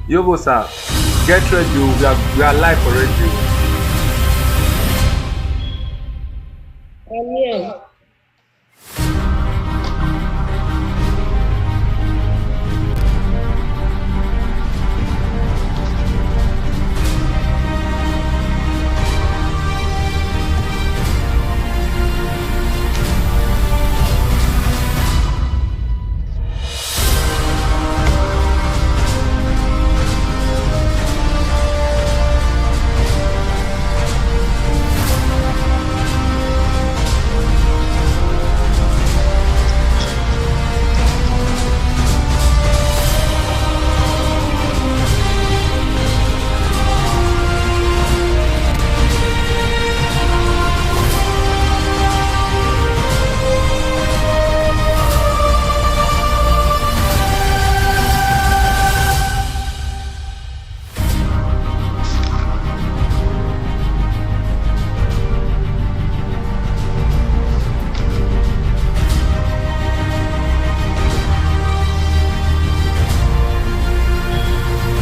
Yobo sir, get ready. We are live already. Yeah.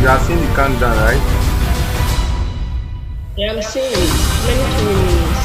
You are seeing the countdown, right? Yeah, I'm seeing it. Many 2 minutes.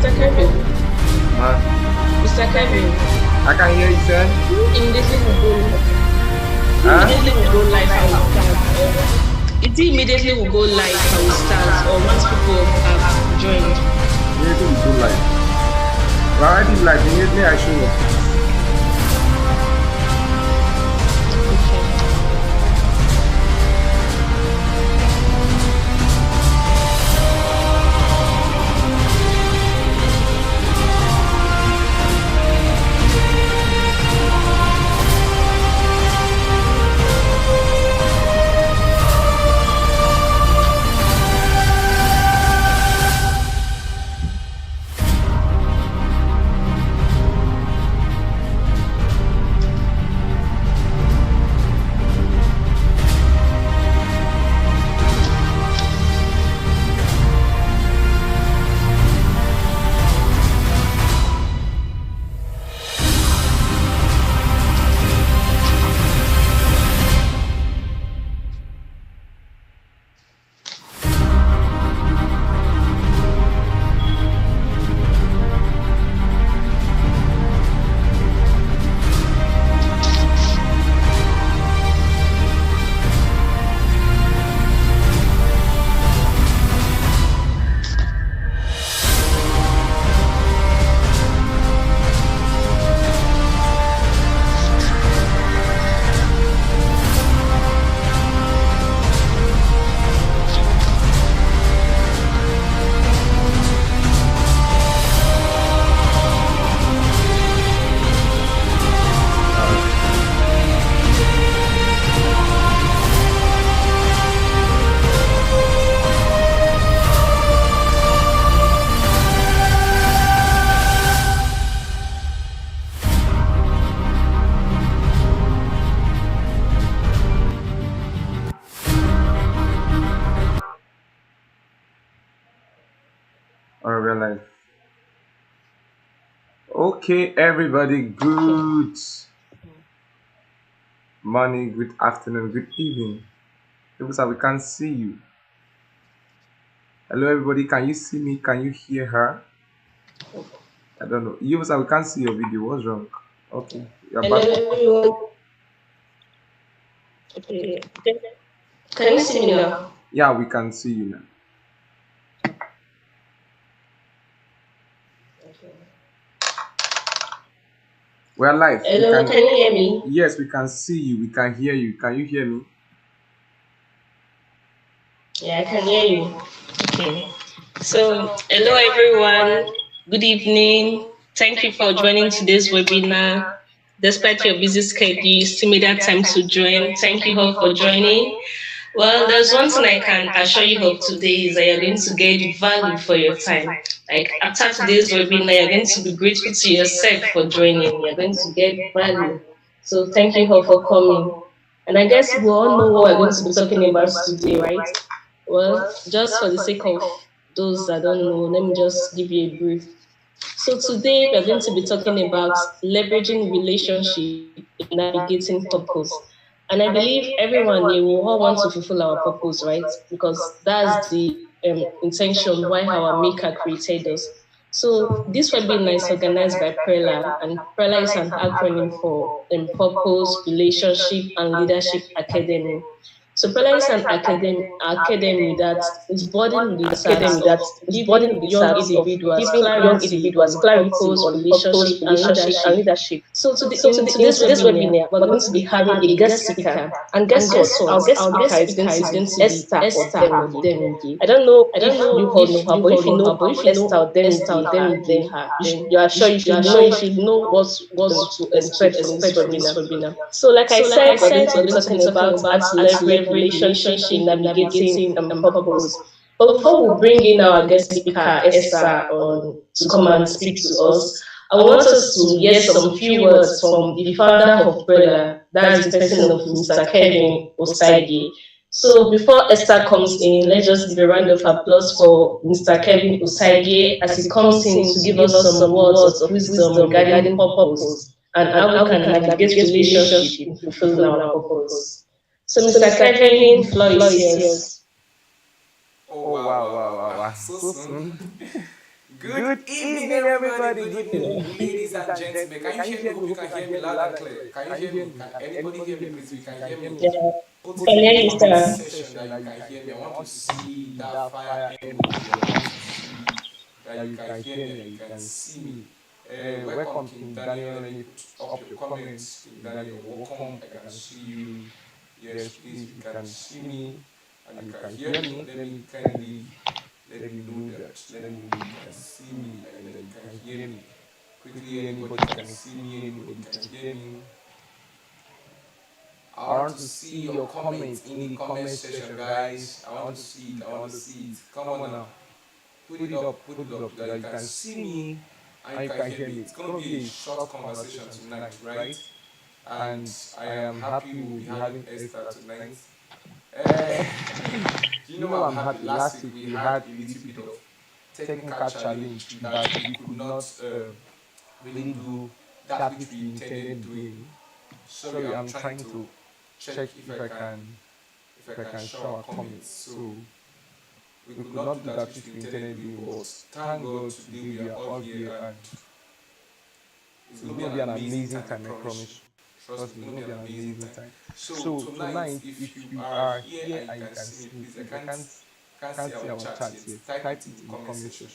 Mr. Kevin. Man, Mr. Kevin. I can hear you, sir. Immediately we go. Huh? Immediately we go live and we start. It immediately will go live and we start, or once people have joined. Immediately we do live. We are already live. Immediately I show you. Okay. Okay, everybody, good morning, good afternoon, good evening. People say we can't see you. Hello, everybody, can you see me? Can you hear her? I don't know. You say we can't see your video. What's wrong? Okay, you're Hello, back. everyone. Okay. Can you see me now? Yeah, we can see you now. We're live. We Hello, can. can you hear me? Yes, we can see you. We can hear you. Can you hear me? Yeah, I can hear you. Okay. So, hello, everyone. Good evening. Thank you for joining today's webinar. Despite your busy schedule, you still made that time to join. Thank you all for joining. Well, there's one thing I can assure you of today is that you're going to get value for your time. Like after today's webinar, you're going to be grateful to yourself for joining. You're going to get value. So thank you all for coming. And I guess we all know what we're going to be talking about today, right? Well, just for the sake of those that don't know, let me just give you a brief. So today we're going to be talking about leveraging relationship in navigating purpose. And I believe everyone here will all want to fulfill our purpose, right? Because that's the intention why our maker created us. So this webinar is organized by Prela, and Prela is an acronym for Purpose, Relationship, and Leadership Academy. So Prela is an academy that is building research of giving young individuals clarity on purpose, relationship, and leadership. So in today's webinar, we're going to be having a guest speaker. And guess what? Our guest speaker is going to be Esther Odemwingie. I don't know if you all know her, but if you know Esther Odemwingie, you should know what to expect from this webinar. So, like I said, we're going to be talking about how to leverage relationship in navigating purpose. But before we bring in our guest speaker, Esther, to come and speak to us, I want us to hear some few words from the founder of Brella, that's the person of Mr. Kevin Osage. So before Esther comes in, let's just give a round of applause for Mr. Kevin Osage as he comes in to give us some words of wisdom regarding purpose and how we can navigate relationship in fulfilling our purpose. So, Mr. Kevin, the floor is yours. Oh, wow. So soon. Good evening, everybody. Good evening, ladies and gentlemen. Can you hear me? Hope you can hear me loud and clear. Can you hear me? Can anybody hear me, please? You can hear me. Yeah, Put we can in hear the you, comment sir. section that you can hear me. I want to see that fire emoji. I want to see that you can hear me and you can see me. Welcome, King Daniel. Let me put up your comments. King Daniel, welcome. I can see you. Yes, please. If you can see me and you can hear me, let me kindly let me know that. Let me know you can see me and that you can hear me. Quickly, anybody can see me, anybody can hear me. I want to see your comments in the comment section, guys. I want to see it. I want to see it. Come on now. Put it up so that you can see me and you can hear me. It's going to be a short conversation tonight, right? And I am happy we'll be having Esther tonight. Uh, you know I'm happy. Last week we had a little bit of technical challenge that we could not really do that which we intended doing. Sorry, I'm trying to check if I can show our comments. So we could not do that which we intended doing, but thank God today we are all here and it's going to be an amazing time, I promise you. Trust me, it's going to be an amazing time. So tonight, if you are here and you can see me, please, I can't see our chat yet. Type it in the comment section.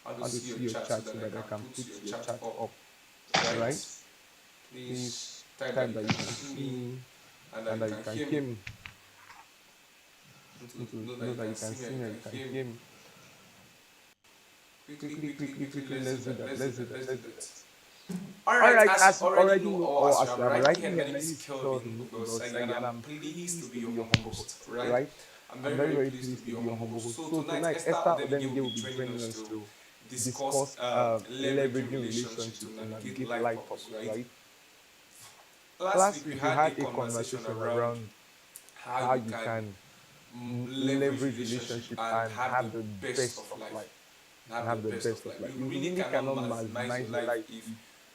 I want to see your chat so that I can put your chat up. Right? Please type that you can see me and that you can hear me. Know that you can see me and you can hear me. Quickly, let's do that. Alright, as you already know, or as you are already here, my name is Kelvin Ugosai, and I'm pleased to be your humble host, right? I'm very pleased to be your humble host. So tonight, Esther Odemwingie will be joining us to discuss leveraging relationship to navigate life purpose, right? Last week we had a conversation around how you can leverage relationship and have the best of life. You really cannot maximize your life if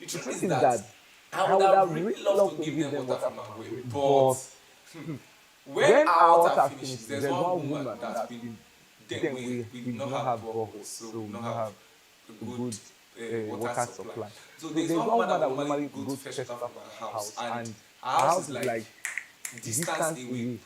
the truth is that I would have really loved to give them water from my well, but when our water finishes, there's one woman that's been then we do not have boreholes, so we do not have a good water supply. So there's one woman that normally go to fetch water from our house, and our house is like distance away.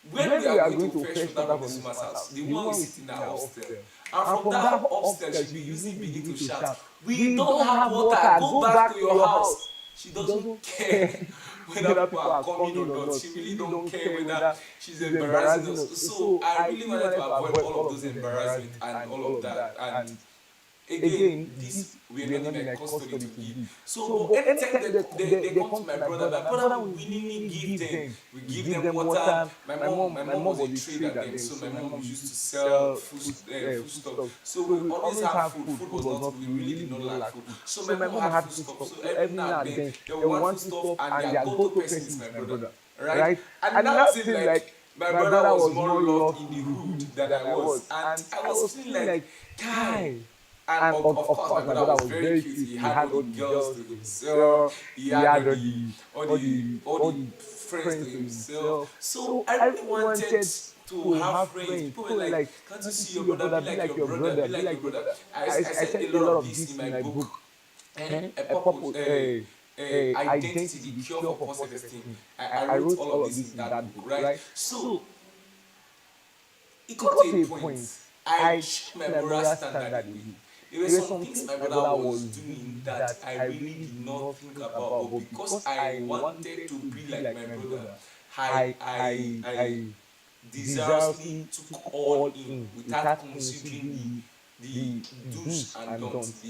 When we are going to fetch water from this woman's house, the woman will sit in our upstairs, and from that upstairs she will usually begin to shout, "We don't have water, go back to your house." She doesn't care whether people are coming or not. She really don't care whether she's embarrassing us. So I really wanted to avoid all of those embarrassment and all of that. And again, this we are not in my custody to give. So, but anytime they come to my brother will willingly give them. We give them water. My mom was a trader then, so my mom used to sell food stuff. So we always have food. Food was not, we really did not lack food. So my mom had food stuff. So every now and then, they would want food stuff, and their go-to person is my brother. Right? And now it seems like my brother was more loved in the hood than I was. And I was feeling like, guy, And of course, my brother was very cute. He had all the girls to himself. He had all the friends to himself. So I really wanted to have friends. People were like, "Can't you see your brother? Be like your brother. Be like your brother." I said a lot of this in my book. And a purpose, identity, the cure for poor self-esteem. I wrote all of this in that book, right? So it got to a point. I checked my moral standard again. There were some things my brother was doing that I really did not think about, but because I wanted to be like my brother, I desiriously took all in without considering the do's and don'ts,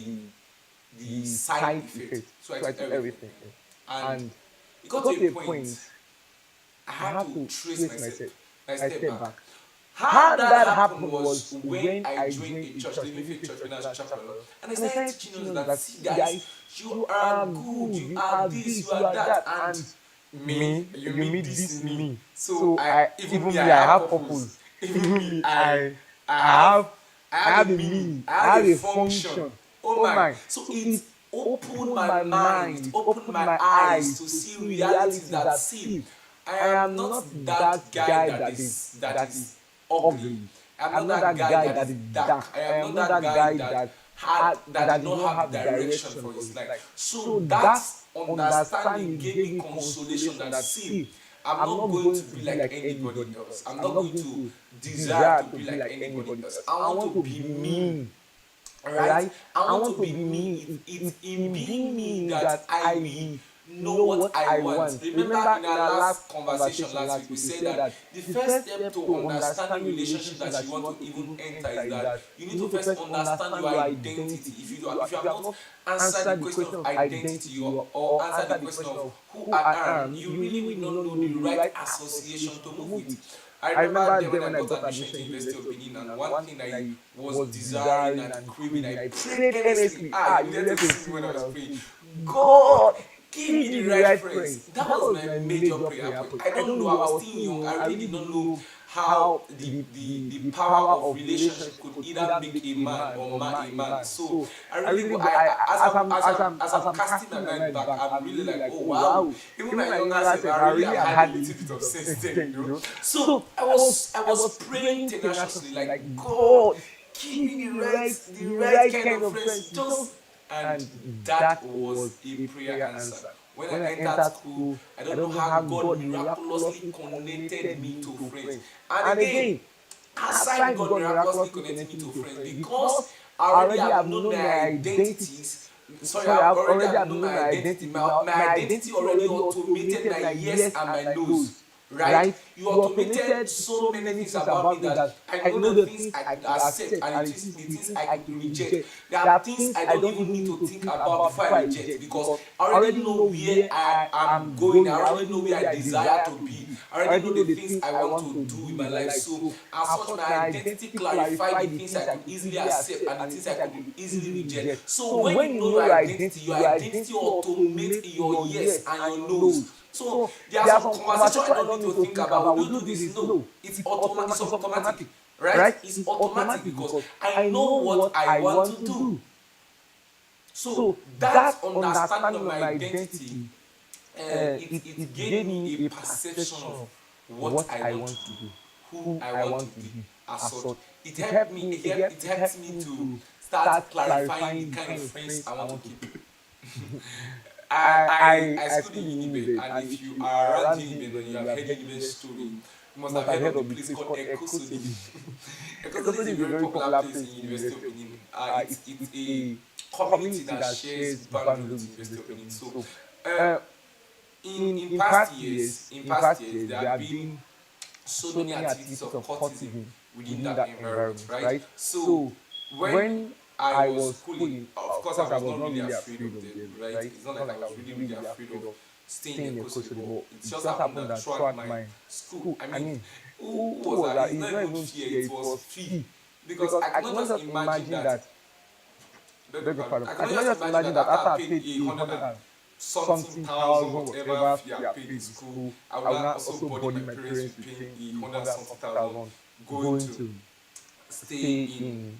the side effects. So I took everything in. And it got to a point I had to trace myself. I step back. How that happened was when I joined a church, the Living Faith Church, when I was chapel, and I started teaching us that, see guys, you are good, you are this, you are that, and me, you meet this me. So even me, I have purpose. Even me, I have a meaning, I have a function. Oh my! So it opened my mind, it opened my eyes to see realities that, see, I am not that guy that is ugly. I'm not that guy that is dark. I am not that guy that did not have direction for his life. So that understanding gave me consolation that, see, I'm not going to be like anybody else. I'm not going to desire to be like anybody else. I want to be me. Right? I want to be me. It's in being me that I will know what I want. Remember in our last conversation last week, we said that the first step to understanding relationship that you want to even enter is that you need to first understand your identity. If you have not answered the question of identity or answered the question of who I am, you really will not know the right association to move with. I remember then when I got admission to University of Benin, and one thing I was desiring and craving, I prayed earnestly. You needed to see me when I was praying. God, give me the right friends. That was my major prayer point. I don't know, I was still young. I really did not know how the power of relationship could either make a man or a man. So I really, as I'm casting my mind back, I'm really like, oh wow. Even my younger self, I really had a little bit of sense then, you know. So I was praying tenaciously, like, God, give me the right kind of friends. And that was a prayer answer. When I entered school, I don't know how God miraculously connected me to friends. And again, aside God miraculously connecting me to friends, because I already have known my identities. Sorry, I already have known my identity. My identity already automated my yes and my no's. Right? You automated so many things about me that I know the things I could accept and the things I could reject. There are things I don't even need to think about before I reject, because I already know where I am going. I already know where I desire to be. I already know the things I want to do in my life. So as such, my identity clarified the things I could easily accept and the things I could easily reject. So when you know your identity automates your yes and your no's. So there are some conversations I don't need to think about. Will you do this? No. It's automatic. Right? It's automatic because I know what I want to do. So that understanding of my identity, it gave me a perception of what I want to do, who I want to be as such. It helped me to start clarifying the kind of friends I want to keep. I schooled in Uniben, and if you are around Uniben and you have heard Uniben's story, you must have heard of the place called Ekosodi. Ekosodi is a very popular place in University of Benin. It's a community that shares boundaries with University of Benin. So, in past years, there have been so many activities of cultivating within that environment, right? So, when I was schooling, of course, I was not really afraid of them, right? It's not like I was really afraid of staying in Ekosodi, but it just happened that throughout my school, I mean, who was that? It's not even fear, it was fee. Because I cannot just imagine that, I cannot just imagine that after I paid 100 something thousand, whatever fee I paid in school, I will not also body my parents with paying 100 something thousand going to stay in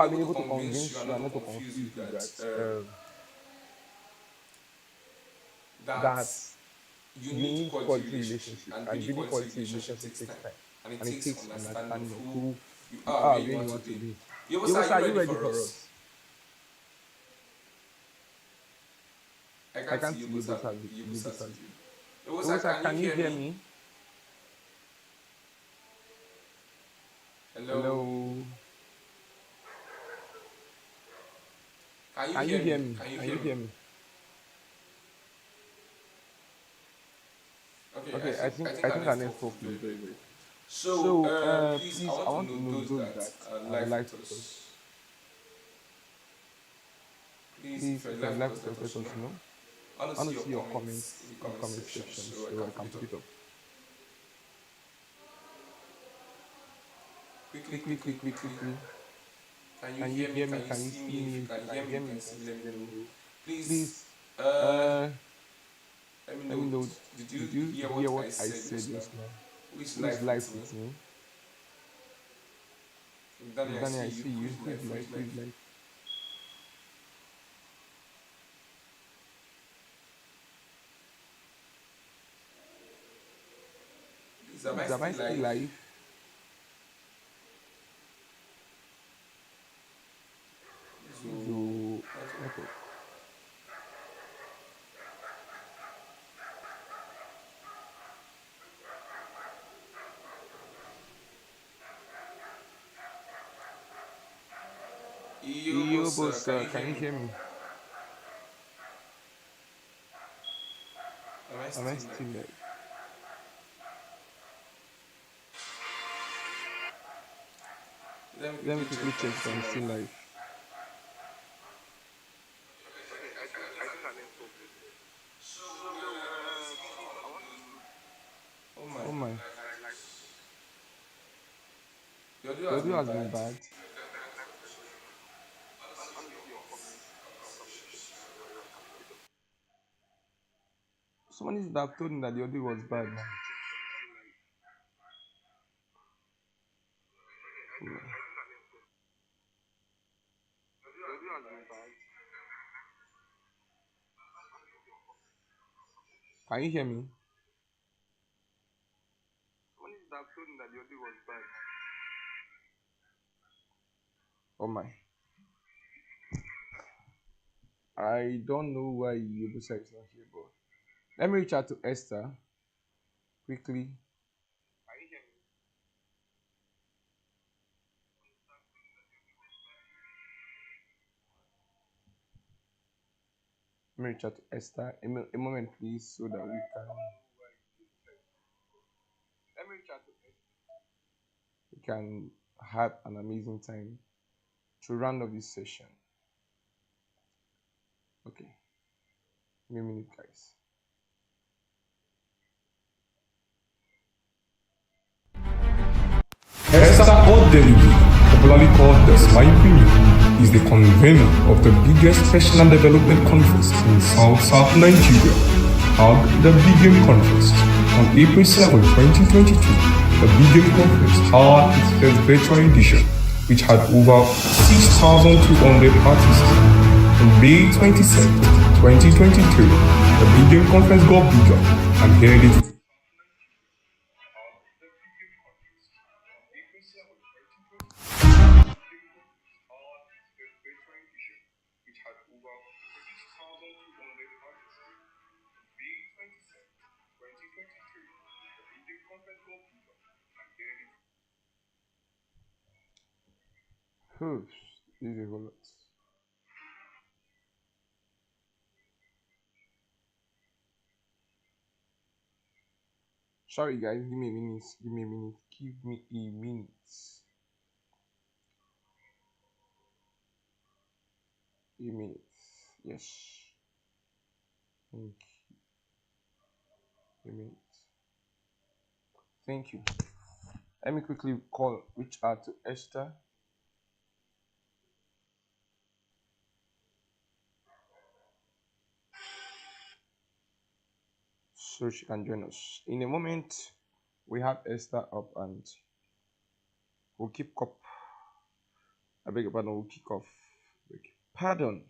I've been able to convince you and not to confuse you that you need quality relationship, and building quality relationship takes time, and it takes understanding of who you are, where you want to be. Yobosa, are you ready for us? I can't see Yobosa. Yobosa, can you hear me? Hello. Can you hear me? Can you hear me? Okay, I think our network is very very. So please, I want to know those that like to us. Please, if you'd like to let us know. I want to see your comments in the comment section so I can pick it up. Quickly. Can you hear me? Can you see me? If you can hear me, you can see me. Let me know. Please, Uh, let me let me know. know. Did you Did you hear hear what what I I said said just now? just now? Who is Who is live live with me? with me? Daniel, I Danny, see I you. see Who you. is Who live? is Who live? is Who live? is live? Please, am I Please, am I still still live? live? So, So, network. network. Yo, Yo, boss, boss, can you can hear you me? hear me? Am I Am I still still live? live? Let me Let me quickly check quickly if I'm check if still I'm still live. live. Oh my. Oh my, The audio the has audio been has been bad. bad. Someone should have told me that the audio was bad now. Can you hear me? Oh my. I don't know why Yobusa is not here, but let me reach out to Esther quickly. Let me reach out to Esther. A moment, please, so that we can have an amazing time to round up this session. Okay, give me a minute, guys. Esther Odemwingie, popularly called the My Queen, is the convener of the biggest personal development conference in South Nigeria, called the Big Game Conference. On April 7, 2022, the Big Game Conference had its first virtual edition, which had over 6,200 participants. On May 27, 2023, the Big Game Conference got bigger and held its Oof, this is a whole lot. Sorry, guys, give me a minute. Give me a minute. Give me a minute. A minute. Yes. Thank you. A minute. Thank you. Let me quickly reach out to Esther so she can join us. In a moment, we have Esther up and we'll keep up. I beg your pardon, we'll kick off. Pardon.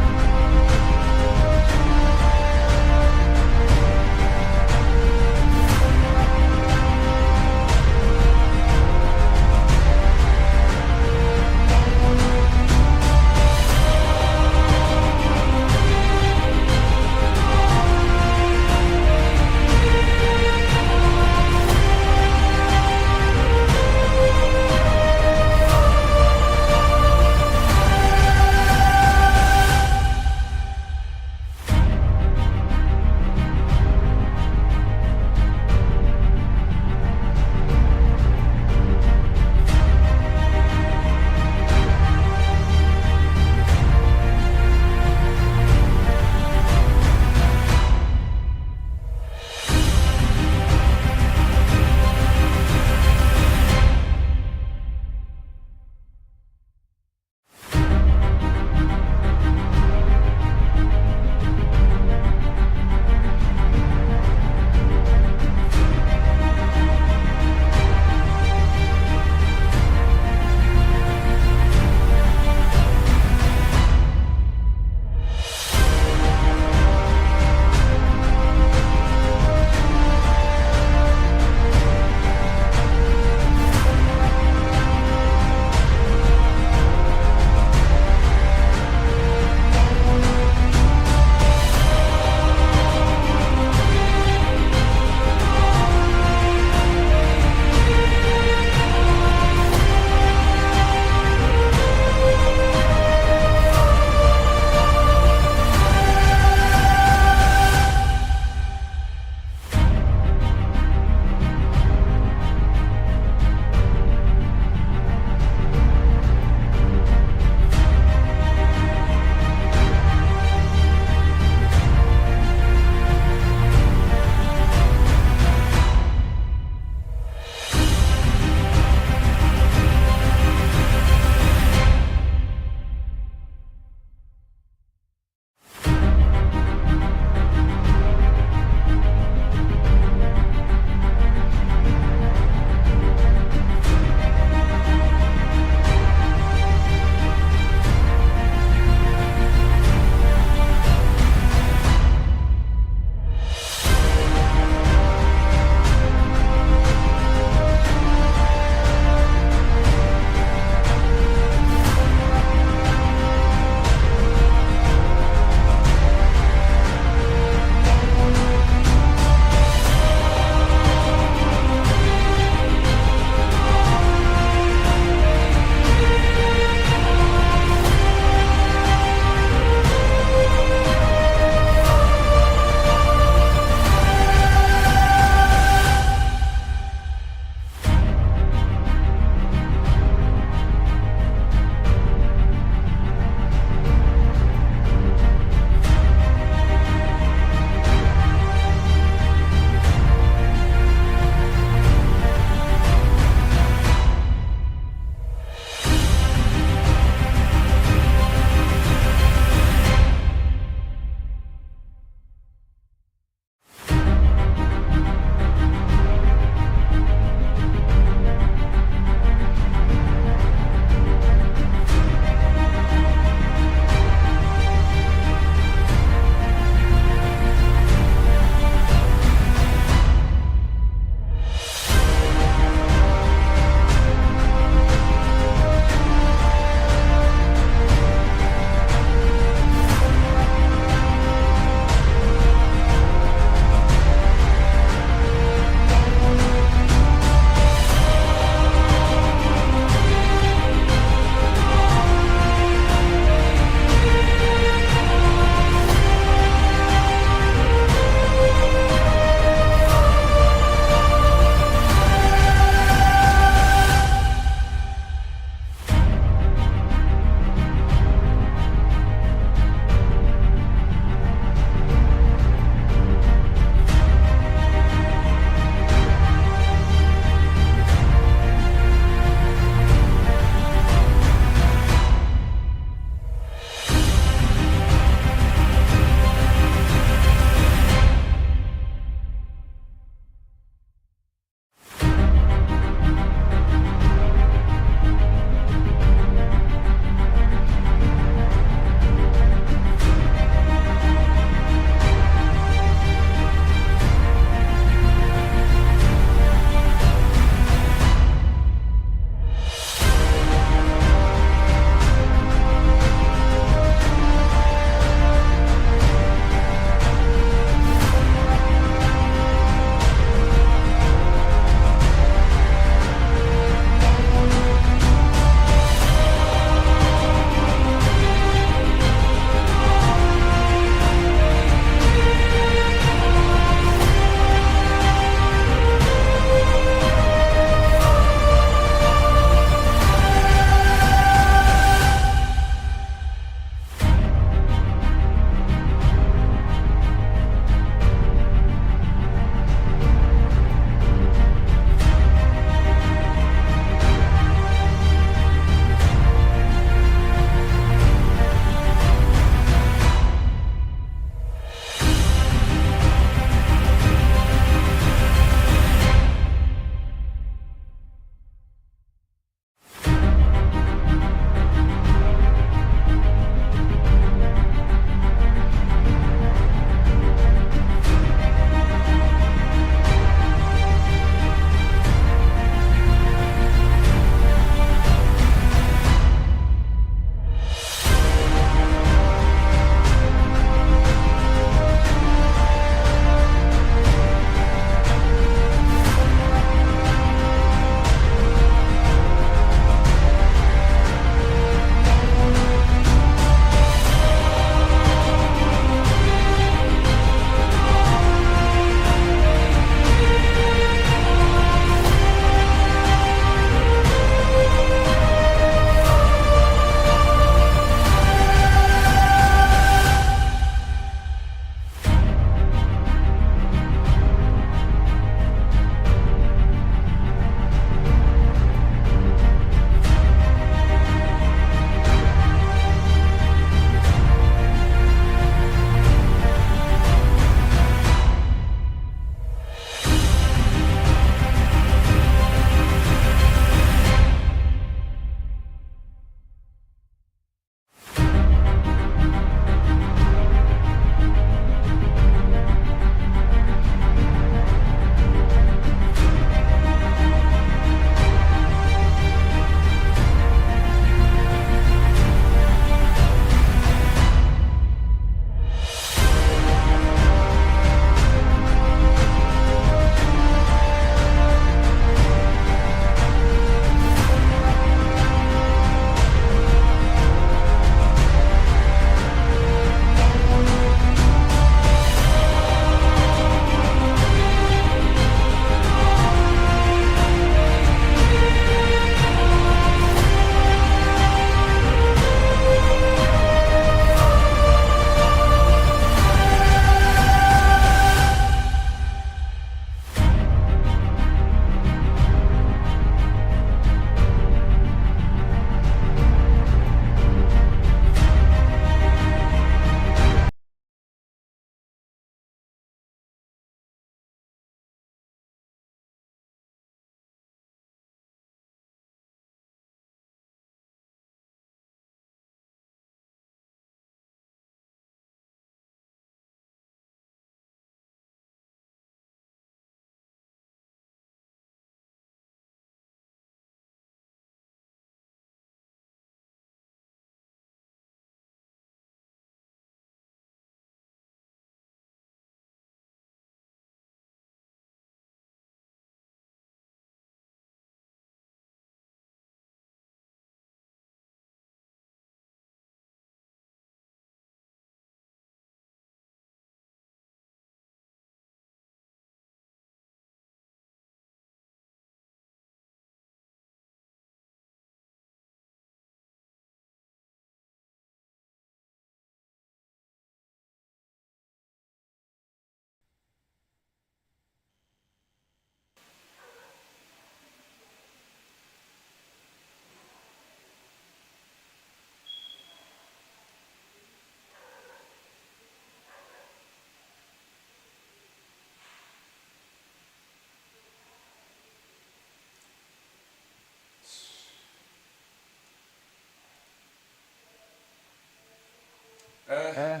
Uh,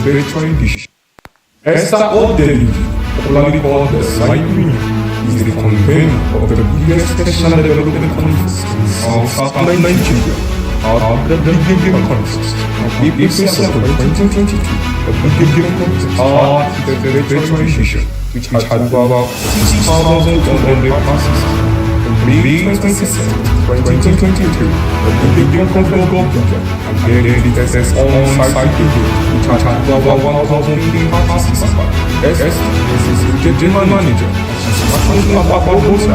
Veteran dish. Esther Odemwingie, popularly called the Swahili, is the convener of the biggest national development conference in South Nigeria, the Big Conference. April 7, 2022, the Big Conference the Veteran dish, which had about 6,200 passes. May 27, 2023, the Big Conference government and then the SS on-site video, which had over 1,000 participants. Esther is the general manager and responsible for volunteer,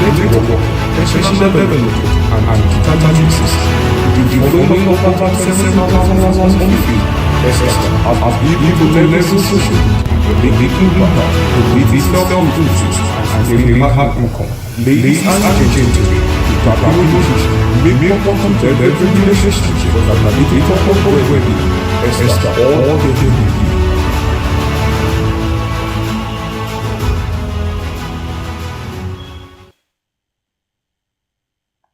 network, professional development, and digital system. The following over 7,000 on field. Esther has been able to level social making impact with its self-improvement and generating hard income. Ladies and gentlemen, the approach may welcome to every relationship that navigator of well-being. Esther Odemwingie.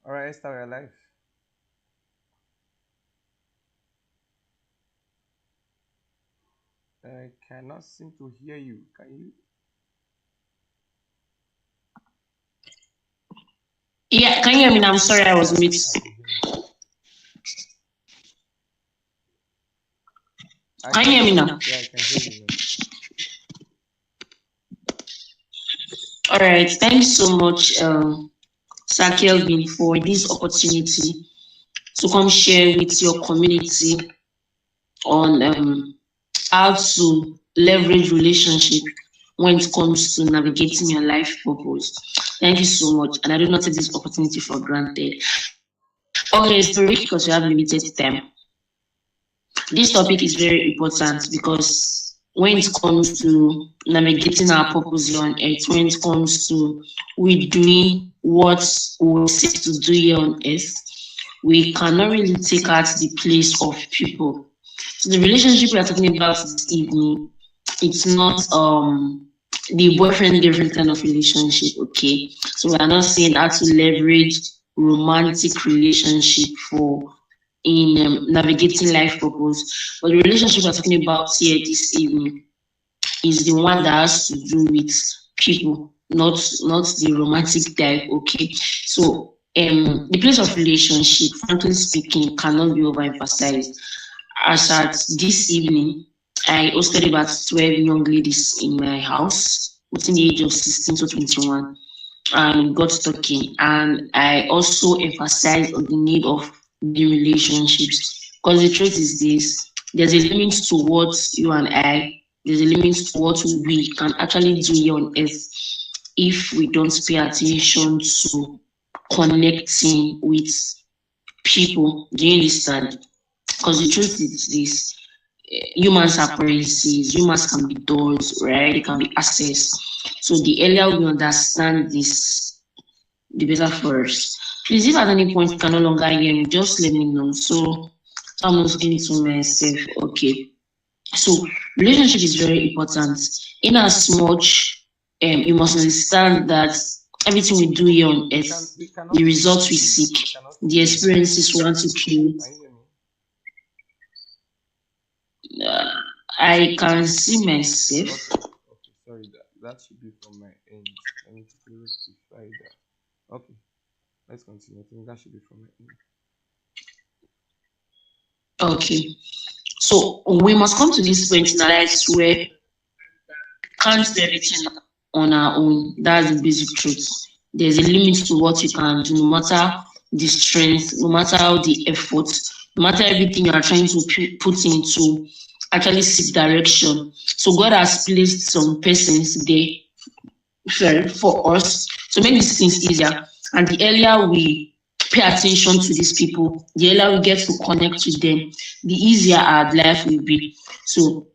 Alright, Esther, we're live. I cannot seem to hear you. Can you? Yeah, can you hear me now? I'm sorry, I was mute. Can you hear me now? Yeah, I can hear you now. All right, thanks so much, Sir Kelvin, for this opportunity to come share with your community on how to leverage relationship when it comes to navigating your life purpose. Thank you so much, and I do not take this opportunity for granted. Okay, it's very because we have limited time. This topic is very important because when it comes to navigating our purpose on earth, when it comes to we doing what we set to do here on earth, we cannot really take out the place of people. So the relationship we are talking about this evening, it's not the boyfriend-girlfriend kind of relationship, okay? So we are not saying how to leverage romantic relationship for in navigating life purpose, but the relationship we're talking about here this evening is the one that has to do with people, not the romantic type, okay? So the place of relationship, frankly speaking, cannot be overemphasized. As at this evening, I hosted about 12 young ladies in my house within the age of 16 to 21, and got talking. And I also emphasized on the need of the relationships, because the truth is this: there's a limit to what you and I, there's a limit to what we can actually do here on earth if we don't pay attention to connecting with people. Do you understand? Because the truth is this: humans are currencies, humans can be doors, right? They can be access. So the earlier we understand this, the better for us. Please, if at any point you can no longer hear me, just let me know. So I'm not getting to myself. Okay. So relationship is very important. In as much you must understand that everything we do here on earth, the results we seek, the experiences we want to create. I can see myself. Okay, sorry, that should be from my end. I need to rectify that. Okay, let's continue. I think that should be from my end. Okay, so we must come to this point in our lives where we can't do everything on our own. That's the basic truth. There's a limit to what you can do, no matter the strength, no matter the effort, no matter everything you are trying to put into actually seek direction. So God has placed some persons there for us to make these things easier. And the earlier we pay attention to these people, the earlier we get to connect with them, the easier our life will be. So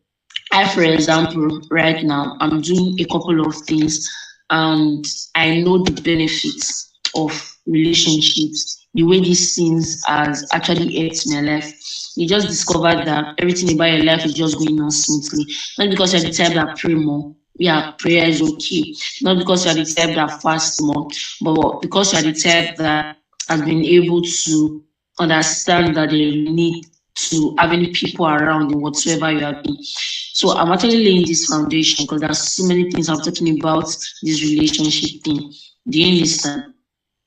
I, for example, right now, I'm doing a couple of things and I know the benefits of relationships, the way these things has actually helped my life. You just discovered that everything about your life is just going on smoothly. Not because you're the type that pray more. Yeah, prayer is okay. Not because you're the type that fast more, but because you're the type that has been able to understand that they need to having people around in whatsoever you are doing. So I'm actually laying this foundation because there's so many things I'm talking about this relationship thing. Do you understand?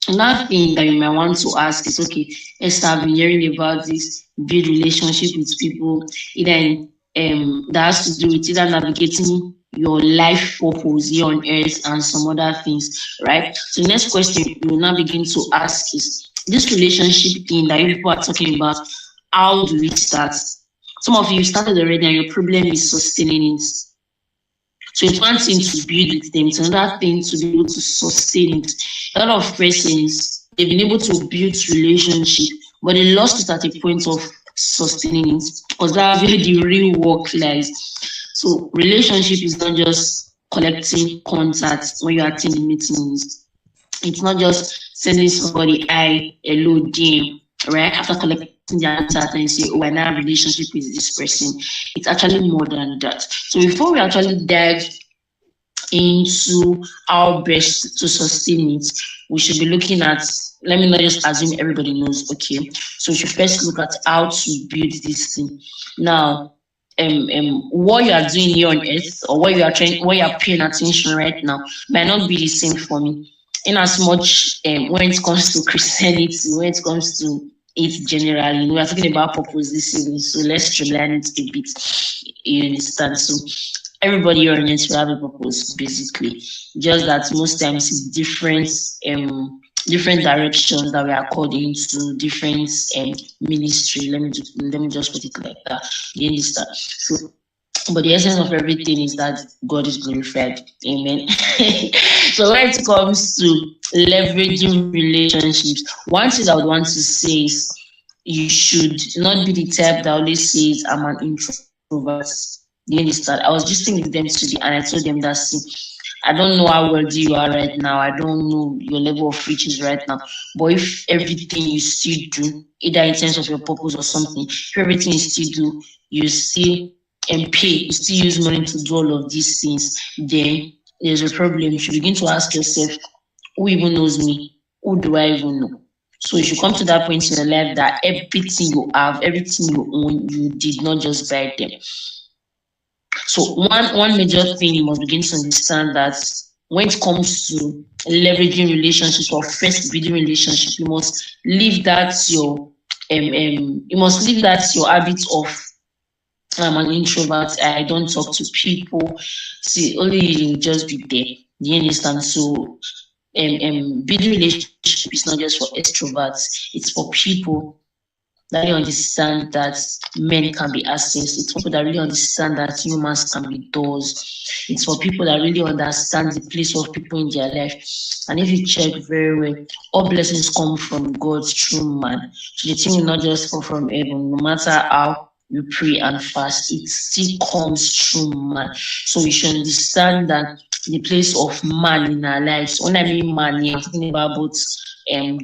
Another thing that you might want to ask is, okay, Esther, I've been hearing about this build relationship with people, either that has to do with either navigating your life purpose here on earth and some other things, right? So the next question you will now begin to ask is, this relationship thing that you people are talking about, how do we start? Some of you started already and your problem is sustaining it. So it's one thing to build with them, it's another thing to be able to sustain it. A lot of persons, they've been able to build relationship, but they lost it at a point of sustaining it because that's where the real work lies. So relationship is not just collecting contacts when you attend the meetings. It's not just sending somebody hi, hello, DM, right? After collecting the answer and say, oh, I now have a relationship with this person. It's actually more than that. So before we actually dive into how best to sustain it, we should be looking at, let me not just assume everybody knows, okay? So we should first look at how to build this thing. Now, what you are doing here on earth, or what you are paying attention right now, might not be the same for me. In as much when it comes to Christianity, when it comes to it generally, we are talking about purpose this evening, so let's streamline it a bit. You understand? So everybody on earth will have a purpose, basically. Just that most times it's different directions that we are called into, different ministry. Let me just put it like that. You understand? So, but the essence of everything is that God is glorified. Amen. So when it comes to leveraging relationships, one thing I would want to say is you should not be the type that always says I'm an introvert. You understand? I was just thinking with them today and I told them that, see, I don't know how wealthy you are right now. I don't know your level of riches right now. But if everything you still do, either in terms of your purpose or something, if everything you still do, you still pay, you still use money to do all of these things, then there's a problem. You should begin to ask yourself, who even knows me? Who do I even know? So you should come to that point in your life that everything you have, everything you own, you did not just buy them. So one major thing you must begin to understand that when it comes to leveraging relationships or first building relationship, you must leave that your habit of I'm an introvert, I don't talk to people. See, only you just be there. You understand? So building relationship is not just for extroverts, it's for people that really understand that men can be assets. It's for people that really understand that humans can be doors. It's for people that really understand the place of people in their life. And if you check very well, all blessings come from God's true man. So the thing will not just fall from heaven, no matter how you pray and fast, it still comes through man. So we should understand that the place of man in our lives, when I mean man, I'm talking about both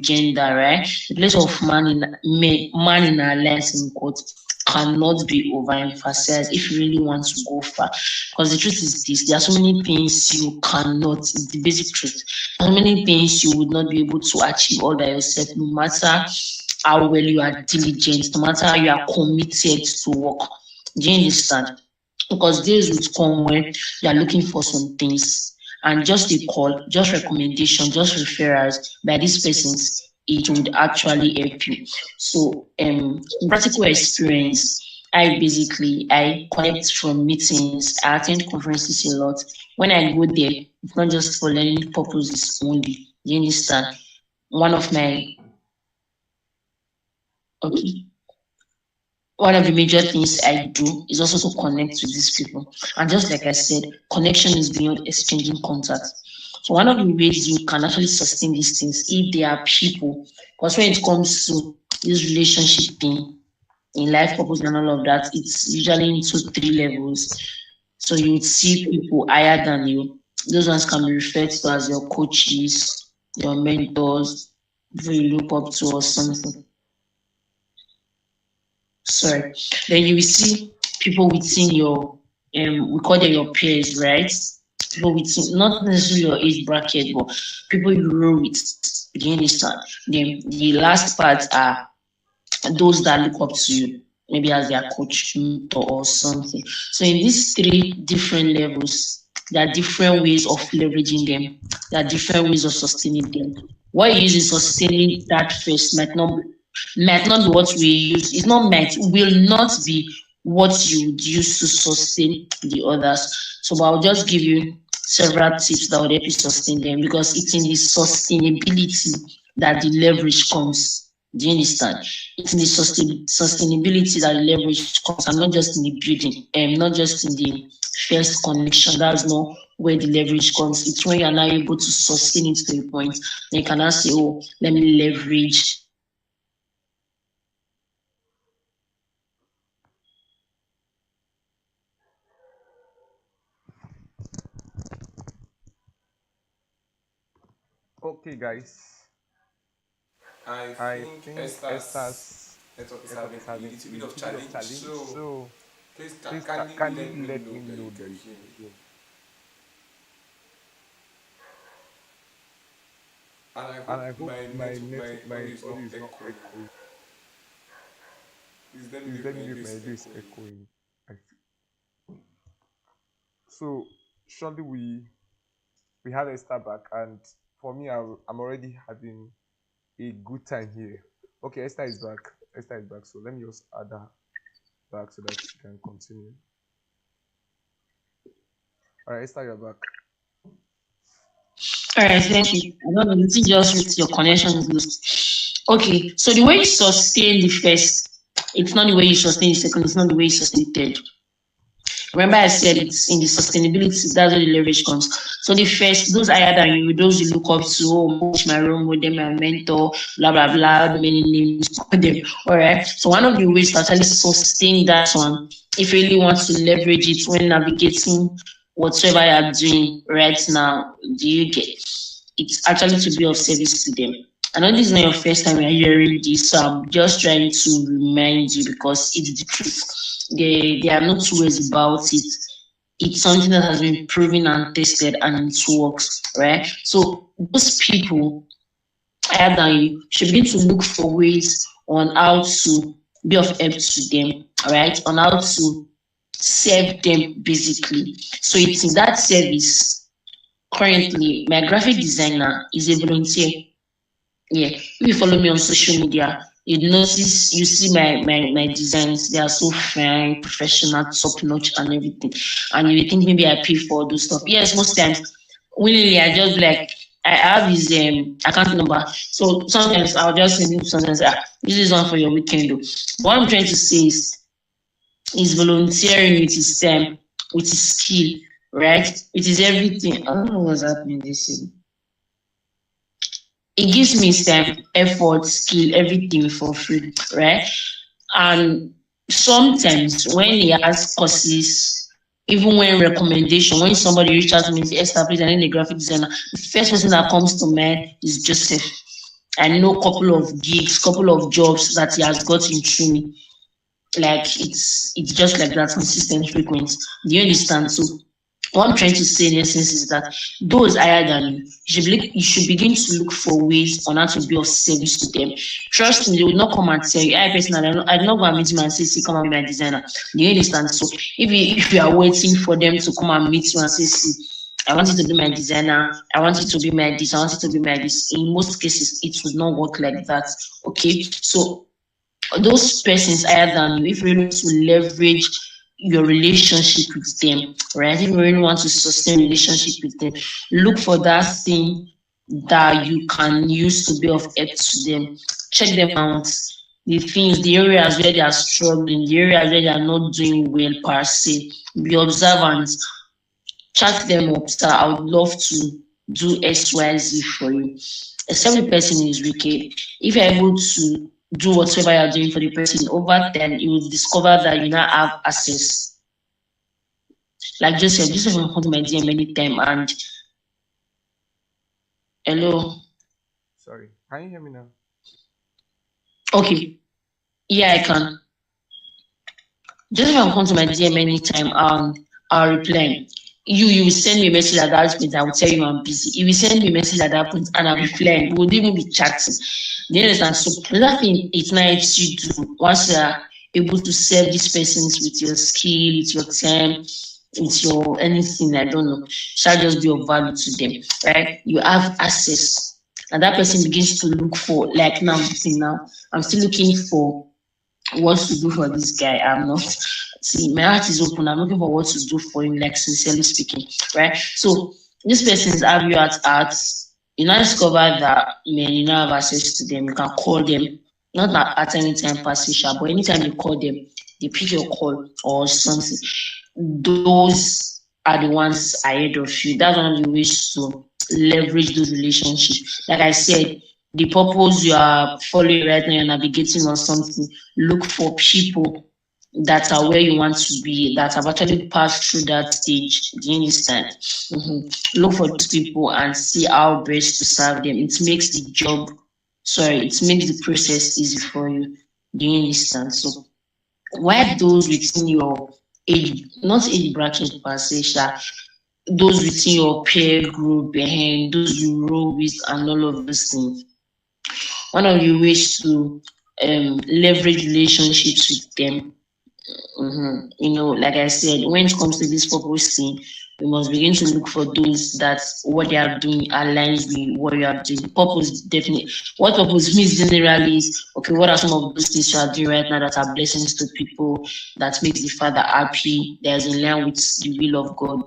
gender, right? The place of man in our lives, in quote, cannot be overemphasized if you really want to go far. Because the truth is this, there are so many things you cannot, it's the basic truth. How many things you would not be able to achieve all by yourself, no matter how well you are diligent, no matter how you are committed to work. Do you understand? Because days would come when you are looking for some things and just a call, just recommendation, just referrals by these persons, it would actually help you. So practical experience, I connect from meetings, I attend conferences a lot. When I go there, it's not just for learning purposes only. You understand? One of the major things I do is also to connect with these people. And just like I said, connection is beyond exchanging contacts. So one of the ways you can actually sustain these things, if there are people, because when it comes to this relationship thing, in life purpose and all of that, it's usually into 3 levels. So you would see people higher than you. Those ones can be referred to as your coaches, your mentors, people you look up to or something. Sorry. Then you will see people within your we call them your peers, right? People within not necessarily your age bracket, but people you roll with. Do you understand? Then the last part are those that look up to you, maybe as their coach, mentor, or something. So in these three different levels, there are different ways of leveraging them. There are different ways of sustaining them. What you use in sustaining that first might not be what we use. It's not might will not be what you would use to sustain the others. So I'll just give you several tips that would help you sustain them because it's in the sustainability that the leverage comes. Do you understand? It's in the sustainability that the leverage comes, and not just in the building, and not just in the first connection. That's not where the leverage comes. It's when you're now able to sustain it to a point. Then you can now say, oh, let me leverage. Okay, guys. I I think think Esther's Esther's network is network having is a having little a bit of little bit of challenge. challenge. So So please please kindly can let you me let know me that you know can that you hear can me. hear me? And I And hope I hope my my network, my audio is audio not is not echoing. echoing. Please let me know Please if let me my know if audio my is audio is echoing. echoing. So surely we have Esther back, and for me, I'm already having a good time here. Okay, Esther is back. Esther is back. So let me just add her back so that she can continue. All right, Esther, you're back. All right, thank you. I don't know, this is just with your connection is lost. Okay, so the way you sustain the first, it's not the way you sustain the second, it's not the way you sustain the third. Remember, I said it's in the sustainability, that's where the leverage comes. So the first, those higher than you, those you look up to, oh, my role model, my mentor, blah blah blah, many names for them. All right. So one of the ways to actually sustain that one, if you really want to leverage it when navigating whatever you're doing right now, do you get? It's actually to be of service to them. I know this is not your first time you're hearing this, so I'm just trying to remind you because it's the truth. There are no two ways about it. It's something that has been proven and tested and it works, right? So those people higher than you should begin to look for ways on how to be of help to them, right? On how to serve them basically. So it's in that service. Currently, my graphic designer is a volunteer. Yeah, if you follow me on social media, you notice you see my designs, they are so fine, professional, top notch, and everything. And you think maybe I pay for those stuff. Yes, most times, willingly, I just like, I have his account number. So sometimes I'll just send him sometimes, this is one for your weekend. Though. What I'm trying to say is, he's volunteering with his skill, right? With his everything. I don't know what's happening this year. It gives me some effort, skill, everything for free, right? And sometimes when he has courses, even when recommendation, when somebody reaches out to me and says, Esther, please, I need a graphic designer, the first person that comes to mind is Joseph. I know a couple of gigs, couple of jobs that he has gotten through me. Like it's just like that, consistent, frequent. Do you understand? So what I'm trying to say in essence is that those higher than you should begin to look for ways on how to be of service to them. Trust me, they will not come and tell you, I personally, I do not go and meet you and say, see, come and be my designer. Do you understand? So if you are waiting for them to come and meet you and say, see, I want you to be my designer, I want you to be my this, I want you to be my this. In most cases, it would not work like that. Okay. So those persons higher than you, if you really want to leverage your relationship with them, right? If you really want to sustain relationship with them, look for that thing that you can use to be of help to them. Check them out. The things, the areas where they are struggling, the areas where they are not doing well per se. Be observant. Chat them up, sir. I would love to do XYZ for you. Except the person is wicked. If you're able to do whatever you're doing for the person over time, you will discover that you now have access. Like Joseph will come to my DM anytime and hello. Sorry. Can you hear me now? Okay. Yeah, I can. Just if I come to my DM anytime, I'll reply. You will send me a message at that point, I will tell you I'm busy. If you send me a message at that point and I'll reply, we would even be chatting. Do you understand? So another thing it nice you do once you are able to serve these persons with your skill, with your time, with your anything, I don't know, shall just be of value to them, right? You have access. And that person begins to look for, like now, see now, I'm still looking for what to do for this guy. I'm not, see, my heart is open. I'm looking for what to do for him, like sincerely speaking, right? So these persons have you at heart. You now discover that man, you now have access to them. You can call them, not at any time passage, but anytime you call them, they pick your call or something. Those are the ones ahead of you. That's one of the ways to leverage those relationships. Like I said, the purpose you are following right now, you're navigating or something, look for people that are where you want to be, that have actually passed through that stage. Do you understand? Look for those people and see how best to serve them. It makes the job, it makes the process easy for you. Do you understand? So, why those within your age, not age bracket per se, those within your peer group, and those you roll with, and all of those things. One of the ways to leverage relationships with them, like I said, when it comes to this purpose thing, we must begin to look for those that what they are doing aligns with what you are doing. Purpose, definitely. What purpose means generally is, okay, what are some of those things you are doing right now that are blessings to people, that makes the Father happy, that is in line with the will of God,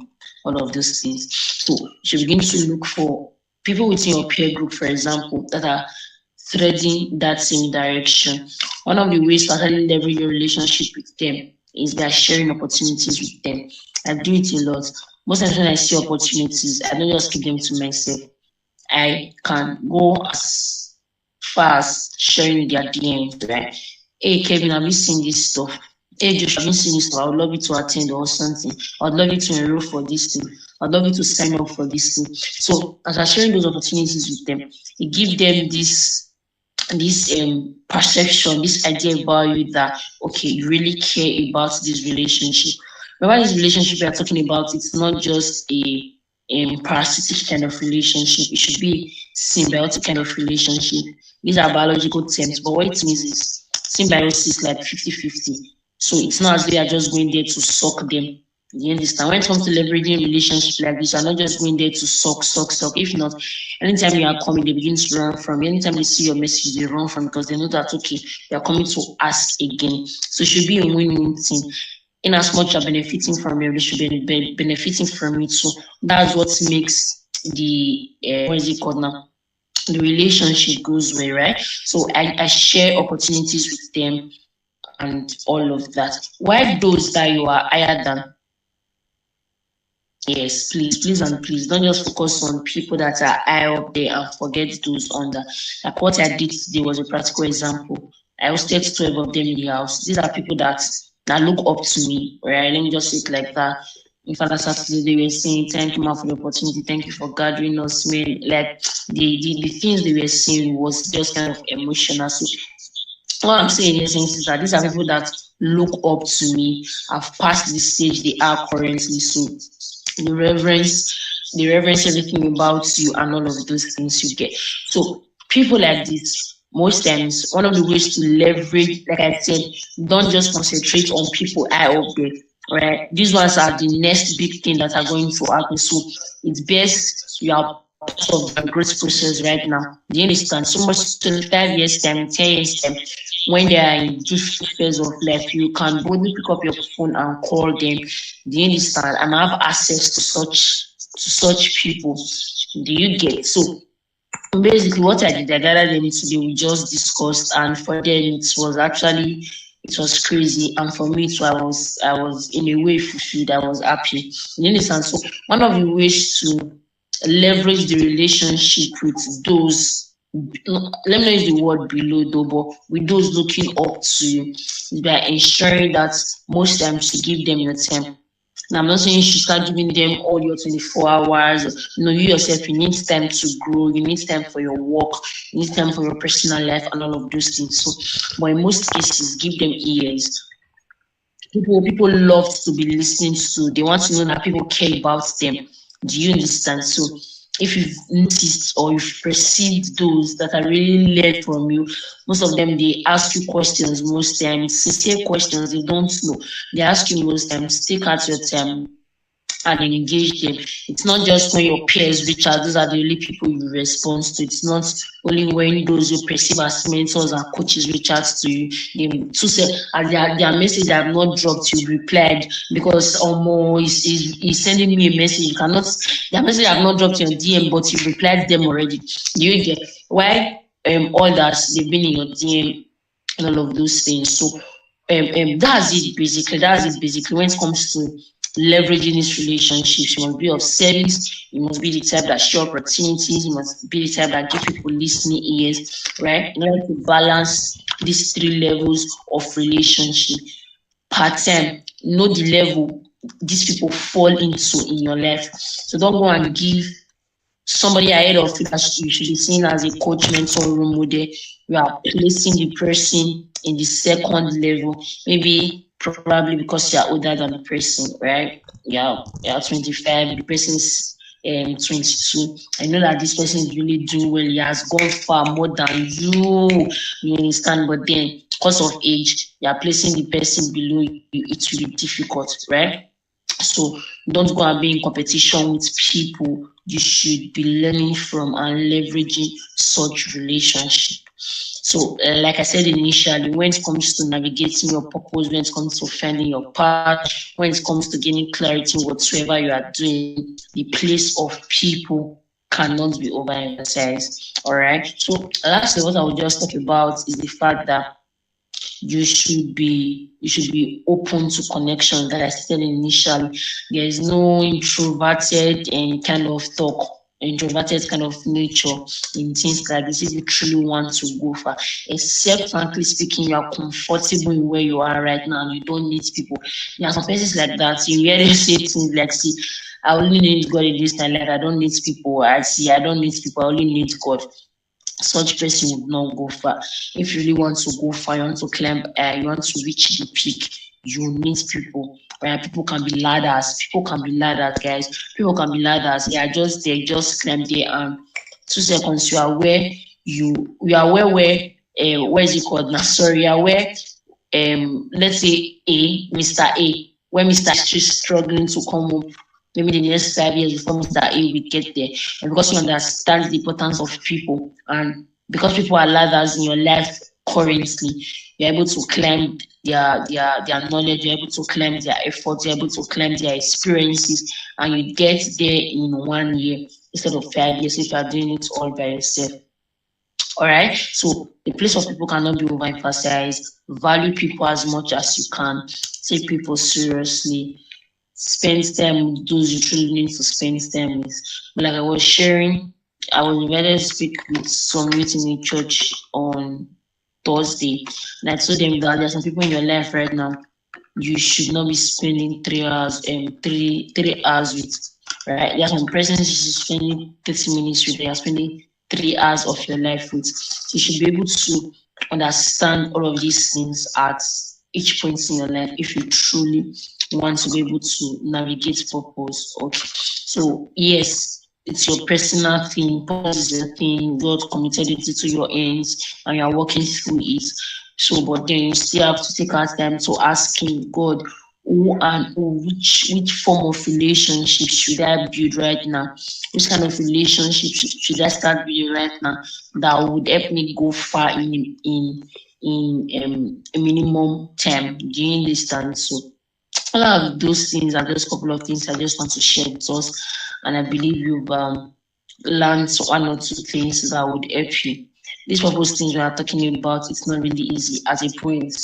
all of those things. So you should begin to look for people within your peer group, for example, that are threading that same direction. One of the ways to actually leverage your relationship with them is by sharing opportunities with them. I do it a lot. Most times when I see opportunities, I don't just keep them to myself. I can go as far as sharing their DMs, right? Hey Kevin, have you seen this stuff? Hey Josh, have you seen this stuff? I would love you to attend or something. I would love you to enroll for this thing. I'd love you to sign up for this thing. So as I'm sharing those opportunities with them, it gives them this perception, this idea about you that, okay, you really care about this relationship. Remember, this relationship we are talking about, it's not just a parasitic kind of relationship. It should be symbiotic kind of relationship. These are biological terms, but what it means is symbiosis, like 50-50. So it's not as though you are just going there to suck them. You understand? When it comes to leveraging relationships like this, you're not just going there to suck. If not, anytime you are coming, they begin to run from you. Anytime they see your message, they run from, because they know that, okay, you are coming to ask again. So it should be a win-win thing. In as much you're benefiting from it, they should be benefiting from it. So that's what makes the what is it called now? The relationship goes well, right? So I share opportunities with them and all of that. Why those that you are higher than? Yes, please don't just focus on people that are high up there and forget those under. Like what I did today was a practical example. I hosted 12 of them in the house. These are people that look up to me, right? Let me just say it like that. In fact, Saturday they were saying, "Thank you, ma, for the opportunity. Thank you for gathering us, man." Like the things they were saying was just kind of emotional. So what I'm saying in essence is that these are people that look up to me, have passed the stage they are currently. So the reverence everything about you and all of those things you get. So people like this, most times, one of the ways to leverage, like I said, don't just concentrate on people high up there, right? These ones are the next big thing that are going to happen. So it's best you are part of the growth process right now. Do you understand? So much to 5 years time, 10 years time, when they are in different phase of life, you can boldly pick up your phone and call them. Do you understand? And have access to such people. Do you get? So basically what I did, I gathered them today, we just discussed, and for them it was crazy, and for me too, I was in a way fulfilled. I was happy. You understand? So one of the ways to leverage the relationship with those, let me not use the word below though, but with those looking up to you, is by ensuring that most times you give them your time. Now, I'm not saying you should start giving them all your 24 hours. You yourself, you need time to grow, you need time for your work, you need time for your personal life and all of those things. So, but in most cases, give them ears. People love to be listened to. They want to know that people care about them. Do you understand? So if you've noticed or you've perceived those that are really led from you, most of them they ask you questions most times, sincere questions they don't know. They ask you most times, take out your time and engage them. It's not just when your peers reach out, those are the only people you respond to. It's not only when those you perceive as mentors and coaches reach out to you. They to say their message have not dropped, you replied because Omo is sending me a message. You cannot their message have not dropped your DM, but you replied them already. Do you get why all that they've been in your DM and all of those things? So that's it basically. That's it basically when it comes to leveraging these relationships. You must be of service, you must be the type that share opportunities, you must be the type that give people listening ears, right? In order to balance these 3 levels of relationship. Part time, know the level these people fall into in your life. So don't go and give somebody ahead of you that you should be seen as a coach, mentor, role model. You are placing the person in the second level, maybe probably because you're older than the person, right? You're 25, the person's 22. I know that this person is really doing well. He has gone far more than you. You understand? But then, because of age, you are placing the person below you. It will be difficult, right? So don't go and be in competition with people you should be learning from and leveraging such relationship. So, like I said initially, when it comes to navigating your purpose, when it comes to finding your path, when it comes to gaining clarity in whatsoever you are doing, the place of people cannot be overemphasized. All right. So, lastly, what I will just talk about is the fact that you should be open to connections that I said initially. There is no introverted and kind of talk, introverted kind of nature in things like this if you truly want to go far. Except frankly speaking, you are comfortable in where you are right now and you don't need people. There are some places like that. You hear them say things like, see, I only need God in this time, like I don't need people. I don't need people, I only need God. Such person would not go far. If you really want to go far, you want to climb, you want to reach the peak, you need people. Right? People can be ladders. People can be ladders, guys. People can be ladders. They are just there, just climb there, and 2 seconds you are where you are where is it called now? Sorry, you are where let's say Mr. A, where Mr. is struggling to come home. Maybe the next 5 years before Mr. A will get there. And because you understand the importance of people, and because people are ladders in your life currently, you're able to climb their knowledge, you're able to climb their efforts, you're able to climb their experiences, and you get there in 1 year instead of 5 years if you are doing it all by yourself. All right. So the place of people cannot be overemphasized. Value people as much as you can. Take people seriously. Spend time with those you truly need to spend time with. But like I was sharing, I was invited to speak with some youth in the church on Thursday. And I told them that there are some people in your life right now you should not be spending 3 hours and 3 hours with. Right? There are some persons you should spend 30 minutes with. They are spending 3 hours of your life with. So you should be able to understand all of these things at each point in your life if you truly want to be able to navigate purpose. Okay. So yes, it's your personal thing, purpose is your thing, God committed it to your hands and you're working through it. So but then you still have to take out time to ask him, God, which form of relationship should I build right now? Which kind of relationship should I start building right now that would help me go far in a minimum time during this time? So all of those things are just a couple of things I just want to share with us, and I believe you've learned 1 or 2 things that would help you. These purpose things we are talking about, it's not really easy at a point.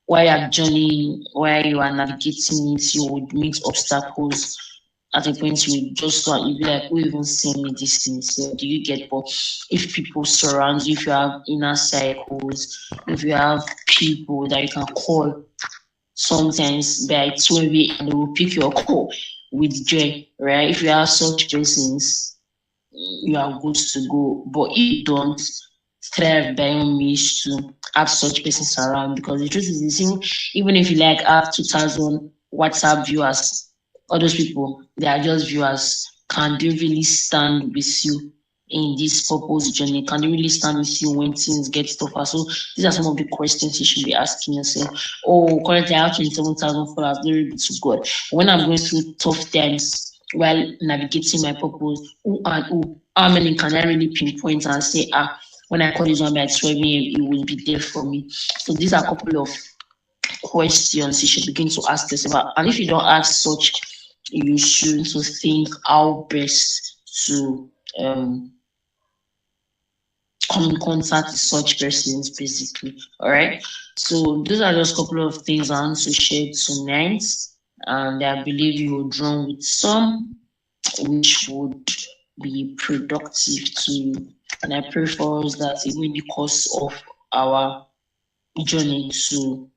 While you're journeying, while you are navigating it, you would meet obstacles. At a point, you just you'll be like, who even send me these things? So do you get? But if people surround you, if you have inner circles, if you have people that you can call sometimes by 12 and they will pick your call with joy, right? If you have such persons, you are good to go. But if you don't, strive by all means to have such persons around, because the truth is the same. Even if you like have 2,000 WhatsApp viewers, all those people, they are just viewers. Can they really stand with you in this purpose journey? Can they really stand with you when things get tougher? So these are some of the questions you should be asking yourself. Oh, currently I have 27,000 followers, glory be to God. When I'm going through tough times while navigating my purpose, who and who, how many can I really pinpoint and say, when I call this one by 12 a.m., it will be there for me. So these are a couple of questions you should begin to ask yourself. And if you don't ask such, you should to think how best to come in contact with such persons, basically. All right. So these are just a couple of things I want to share tonight, and I believe you will draw with some which would be productive to you. And I pray for us that even in the course of our journey to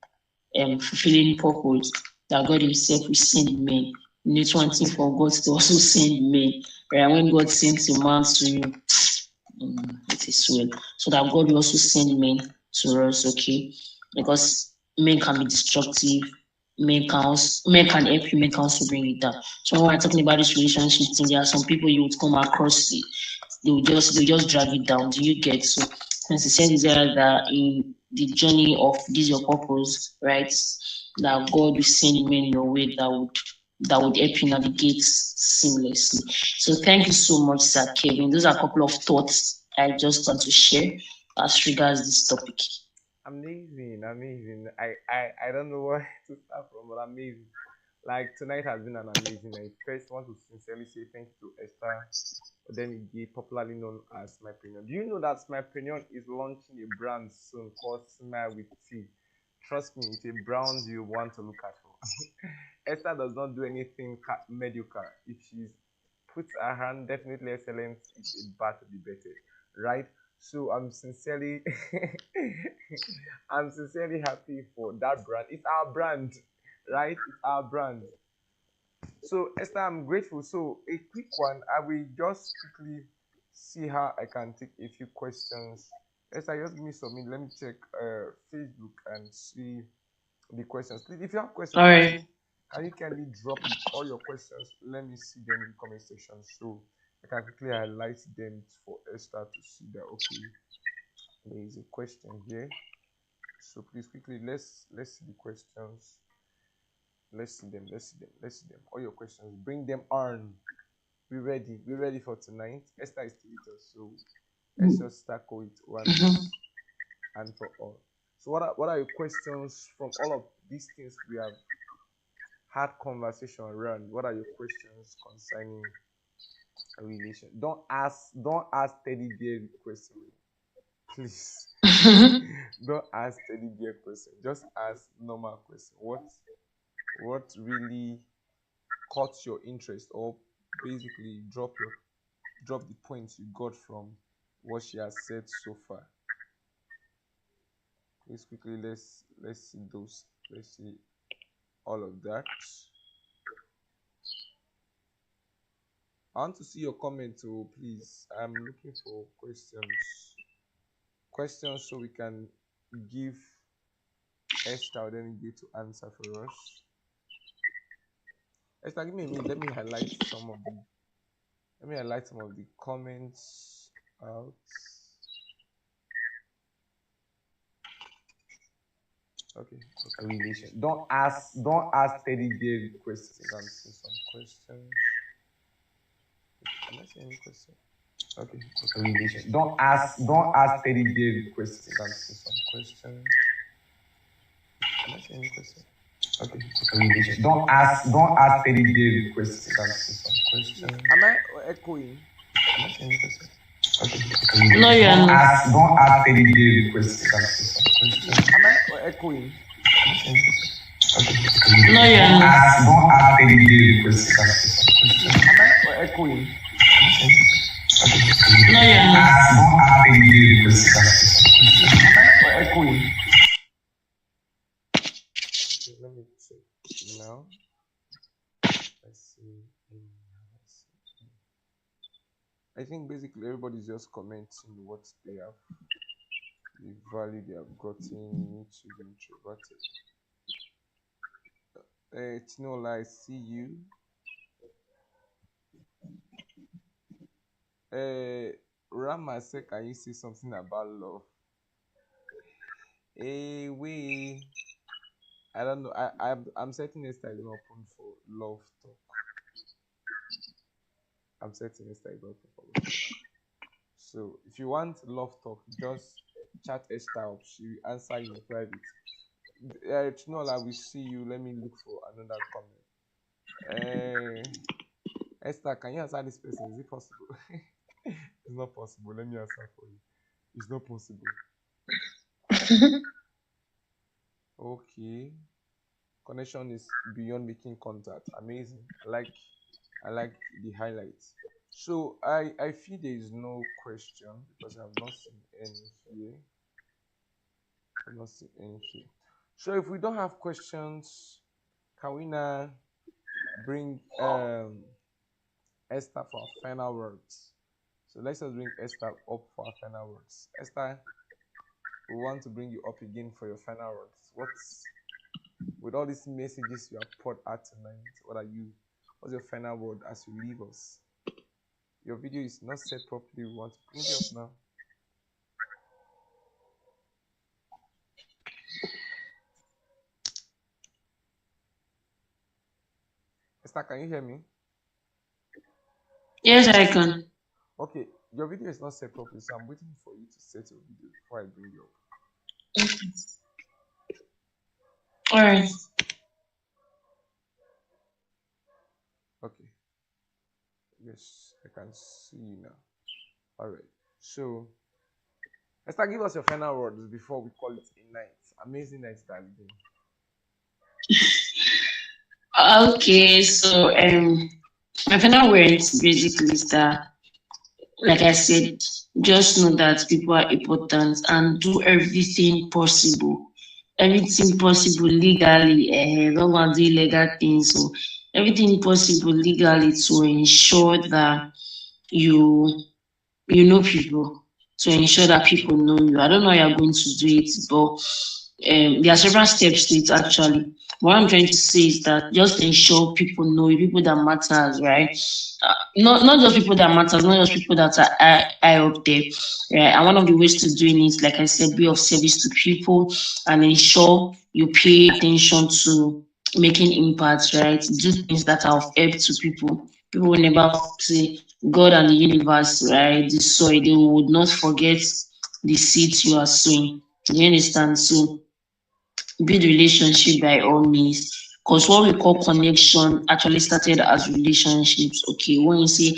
fulfilling purpose, that God Himself will send men. You need one thing for God to also send men. Right? When God sends a man to you, it is well. So that God will also send men to us, okay? Because men can be destructive, men can help you, men can also bring it down. So when we're talking about this relationship thing, there are some people you would come across, they'll just drag it down. Do you get? So since it says there that in the journey of this your purpose, right? That God will send men in a way that would help you navigate seamlessly. So thank you so much, Sir Kevin. Those are a couple of thoughts I just want to share as regards this topic. Amazing. I don't know where to start from, but amazing. Like tonight has been an amazing night. First, I want to sincerely say thank you to Esther Odemwingie, popularly known as My Premium. Do you know that My Premium is launching a brand soon called Smile with Tea? Trust me, it's a brand you want to look at for. Esther does not do anything mediocre. If she's puts her hand, definitely excellence, it's about to be better, right? So I'm sincerely I'm sincerely happy for that brand. It's our brand, right? It's our brand. So Esther, I'm grateful. So a quick one, I will just quickly see how I can take a few questions. Esther, just give me some minute. Let me check Facebook and see the questions. Please, if you have questions, All right. can you kindly drop all your questions? Let me see them in the comment section so I can quickly highlight them for Esther to see that. Okay, there is a question here. So please quickly let's see the questions. Let's see them. All your questions, bring them on. We're ready for tonight. Esther is still with us, so let's just tackle it once and for all. So what are your questions from all of these things we have had conversation around? What are your questions concerning a relation? Don't ask teddy bear question, please. Don't ask teddy bear question. Just ask normal question. What really caught your interest, or basically drop the points you got from what she has said so far. Please quickly let's see those. Let's see all of that. I want to see your comment too, please. I'm looking for questions so we can give Esther Odemwingie to answer for us. Esther, give me a minute. Let me highlight some of the comments out. Okay. Relation. Don't ask teddy bear questions. I'm seeing some questions. Am I seeing any question? Okay. Relation. Don't ask teddy bear questions. I'm seeing some questions. Am I seeing any question? Okay. Relation. Don't ask teddy bear questions. I'm seeing some questions. Am I echoing? Am I seeing any question? Okay. No, you're not. Don't ask teddy bear questions. I'm seeing some questions. Am I echoing? No, you're not. Don't ask teddy bear questions. I'm seeing some questions. Am I echoing? No, you're not. Don't ask teddy bear questions. I'm seeing some questions. Am I echoing? Okay, let me now. Let's see. Let's see. I think basically everybody's just commenting what they have, the value they have gotten, YouTube introverted. Tinola, I see you. Rama said, can you say something about love? I don't know. I'm setting Esther is open for love talk. I'm setting Esther is open for love talk. So if you want love talk, just chat Esther up. She will answer you in private. Tinola, we see you. Let me look for another comment. Esther, can you answer this person? Is it possible? It's not possible. Let me answer for you. It's not possible. Okay. Connection is beyond making contact. Amazing. I like the highlights. So I feel there is no question because I've not seen any here. I've not seen any here. So if we don't have questions, can we now bring Esther for our final words? So let's just bring Esther up for our final words. Esther, we want to bring you up again for your final words. With all these messages you have poured out tonight, what's your final word as you leave us? Your video is not set properly. We want to bring it up now. Esther, can you hear me? Yes, I can. Okay, your video is not set properly, so I'm waiting for you to set your video before I bring you up. All right. Okay. Yes, I can see you now. All right. So, Esther, give us your final words before we call it a night. Amazing night that has been. Okay, so my final words basically is that, like I said, just know that people are important and do everything possible legally. Don't want to do illegal things. So everything possible legally to ensure that you know people, to ensure that people know you. I don't know how you're going to do it, but there are several steps to it actually. What I'm trying to say is that just ensure people know you, people that matters, right? Not just people that matters, not just people that are high up there, right? And one of the ways to doing it, like I said, be of service to people and ensure you pay attention to making impacts, right? Do things that are of help to people. People will never say God and the universe, right? The soil, they would not forget the seeds you are sowing. You understand? So build relationship by all means. Because what we call connection actually started as relationships. Okay, when you say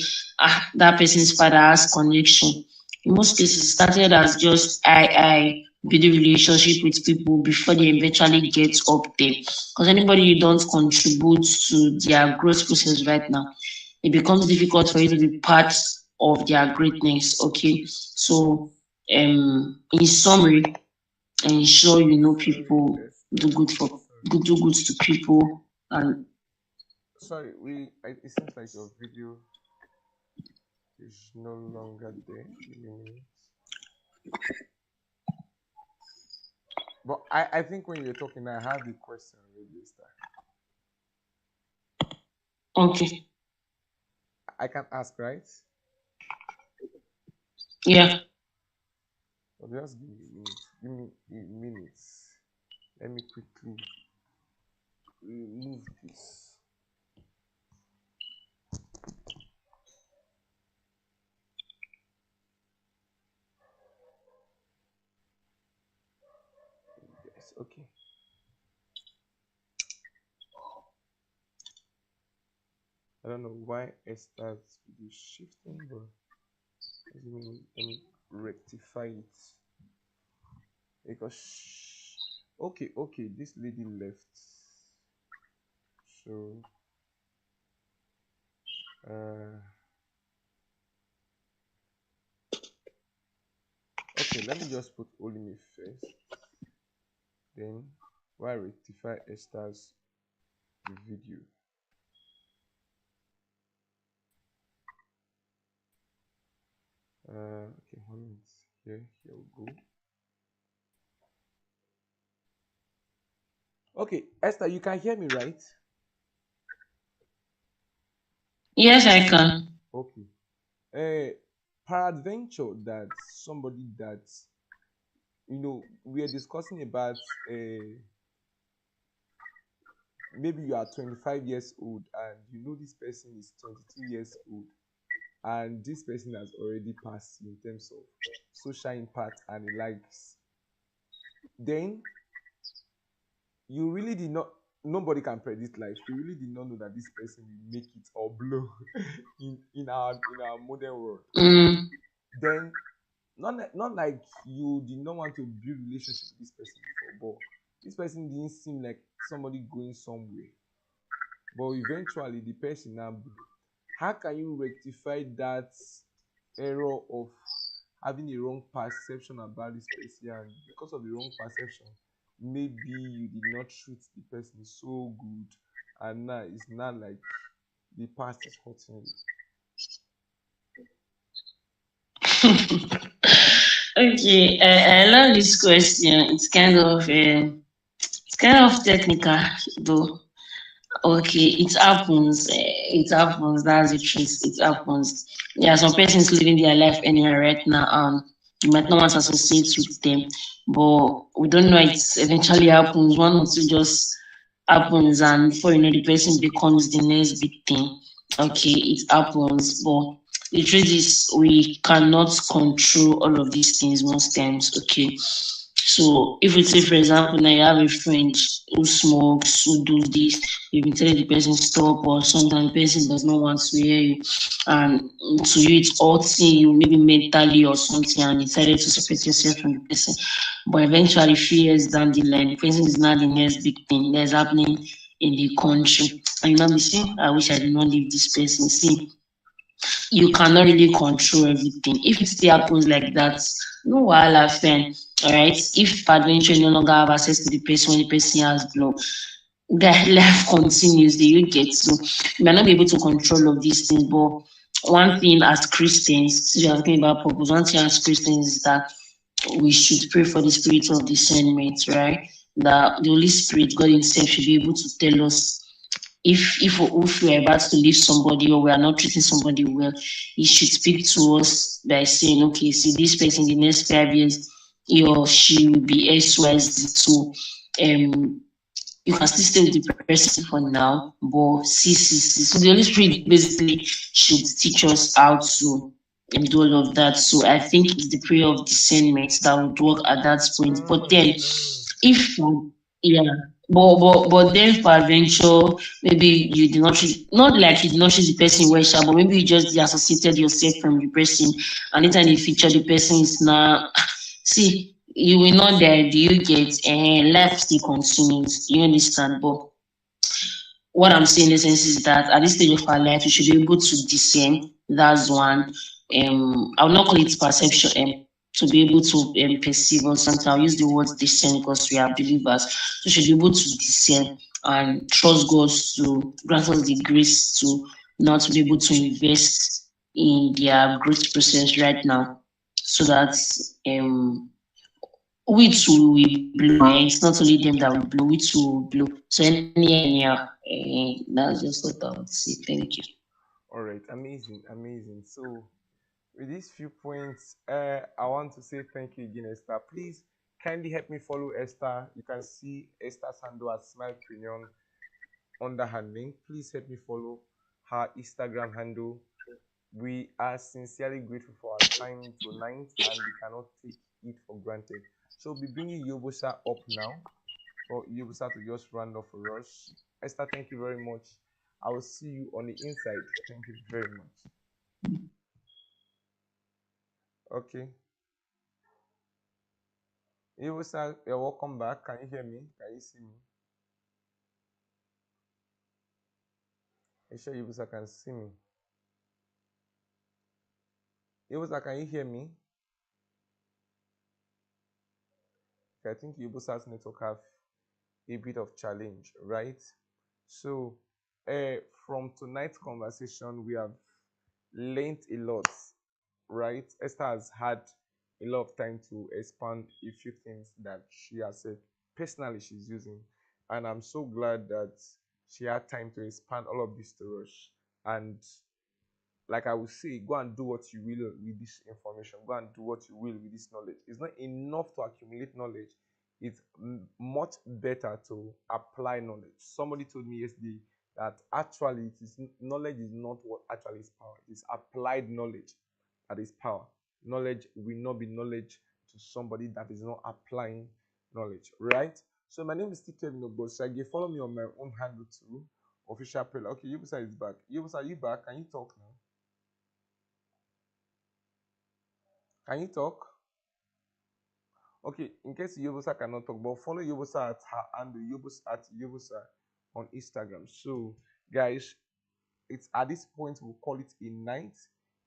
that person's father has connection, in most cases it started as just I build a relationship with people before they eventually get up there. Because anybody you don't contribute to their growth process right now, it becomes difficult for you to be part of their greatness. Okay, so in summary, ensure you know Sorry, people, Esther. do good to people, and Sorry, it seems like your video is no longer there. Give me a minute. But I think when you're talking, I have a question already, Esther. okay, I can ask, right? yeah. But just give me a minute. Give me a minute. Let me quickly remove this. Yes, okay. I don't know why Esther's video is shifting, but let me rectify it. Because okay, this lady left. So okay, let me just put Olimi first. Then while I rectify Esther's the video. Okay, 1 minute. Here we go. Okay, Esther, you can hear me, right? Yes, I can. Okay. Peradventure that somebody that we are discussing about maybe you are 25 years old and you know this person is 22 years old and this person has already passed you in terms of social impact and the likes. Then you really did not nobody can predict life. You really did not know that this person will make it or blow in our modern world. Mm. Then not like you did not want to build relationship with this person before, but this person didn't seem like somebody going somewhere. But eventually the person now blew. How can you rectify that error of having a wrong perception about this person, and because of the wrong perception maybe you did not treat the person so good, and now it's not like the past is hurting you? Okay, I love this question. It's kind of technical though. Okay, it happens. It happens. That's the truth. It happens. There are some persons living their life anywhere right now. You might not want to associate with them, but we don't know it eventually happens. One or two just happens, and before you know, the person becomes the next big thing. Okay, it happens, but the truth is, we cannot control all of these things most times. Okay, so if we say, for example, now you have a friend who smokes, who does this, you've been telling the person stop, or sometimes the person does not want to hear you, and to you it's hurting you, maybe mentally or something, and you decided to separate yourself from the person. But eventually, few years down the line, the person is not the next big thing that's happening in the country. And you know, me see, I wish I did not leave this person. See, you cannot really control everything. If it still happens like that, no wahala, fine. All right. If adventure no longer have access to the person when the person has blown, their life continues. Do you get? So you might not be able to control all of these things, but one thing as Christians, since we are talking about purpose, one thing as Christians is that we should pray for the spirit of discernment, right? That the Holy Spirit, God Himself, should be able to tell us if we are about to leave somebody or we are not treating somebody well, He should speak to us by saying, okay, see this person in the next 5 years, he or she will be XYZ. So you can still stay with the person for now, but see. So the Holy Spirit basically should teach us how to do all of that. So I think it's the prayer of discernment that would work at that point. But then, if yeah, but then for adventure, maybe you did not treat, not like you did not treat the person well, sha, but maybe you just disassociated yourself from the person, and anytime you feature the person is now see you will not there. Do you get life still continues? You understand? But what I'm saying in essence is that at this stage of our life, we should be able to discern. That's one. I will not call it perception. To be able to perceive or something, I'll use the word discern because we are believers. So we should be able to discern and trust God to grant us the grace to not to be able to invest in their growth process right now, so that we too will blow. It's not only them that will blow, we too will blow. So anyhow, that's just what I would say. Thank you. All right, amazing. So with these few points, I want to say thank you again, Esther. Please kindly help me follow Esther. You can see Esther's handle at Smile Premium under her link. Please help me follow her Instagram handle. We are sincerely grateful for our time tonight, and we cannot take it for granted. So we'll be bringing Yobosa up now for Yobosa to just round off for us. Esther, thank you very much. I will see you on the inside. Thank you very much. Okay. Yobosa, you're welcome back. Can you hear me? Can you see me? I'm sure Yobosa can see me. Yobosa, can you hear me? Okay, I think Yobosa's network have a bit of challenge, right? So, from tonight's conversation, we have learned a lot, right? Esther has had a lot of time to expand a few things that she has said personally she's using, and I'm so glad that she had time to expand all of this to us. And like I would say, go and do what you will with this information. Go and do what you will with this knowledge. It's not enough to accumulate knowledge. It's much better to apply knowledge. Somebody told me yesterday that actually knowledge is not what actually is power. It is applied knowledge that is power. Knowledge will not be knowledge to somebody that is not applying knowledge, right? So my name is still Kevin Obosage. Follow me on my own handle too. Official prayer. Okay, Yubusa is back. Yubusa, are you back? Can you talk now? Can you talk? Okay, in case Yobosa cannot talk, but follow Yobosa at her and Yobosa at Yobosa on Instagram. So, guys, it's at this point we'll call it a night.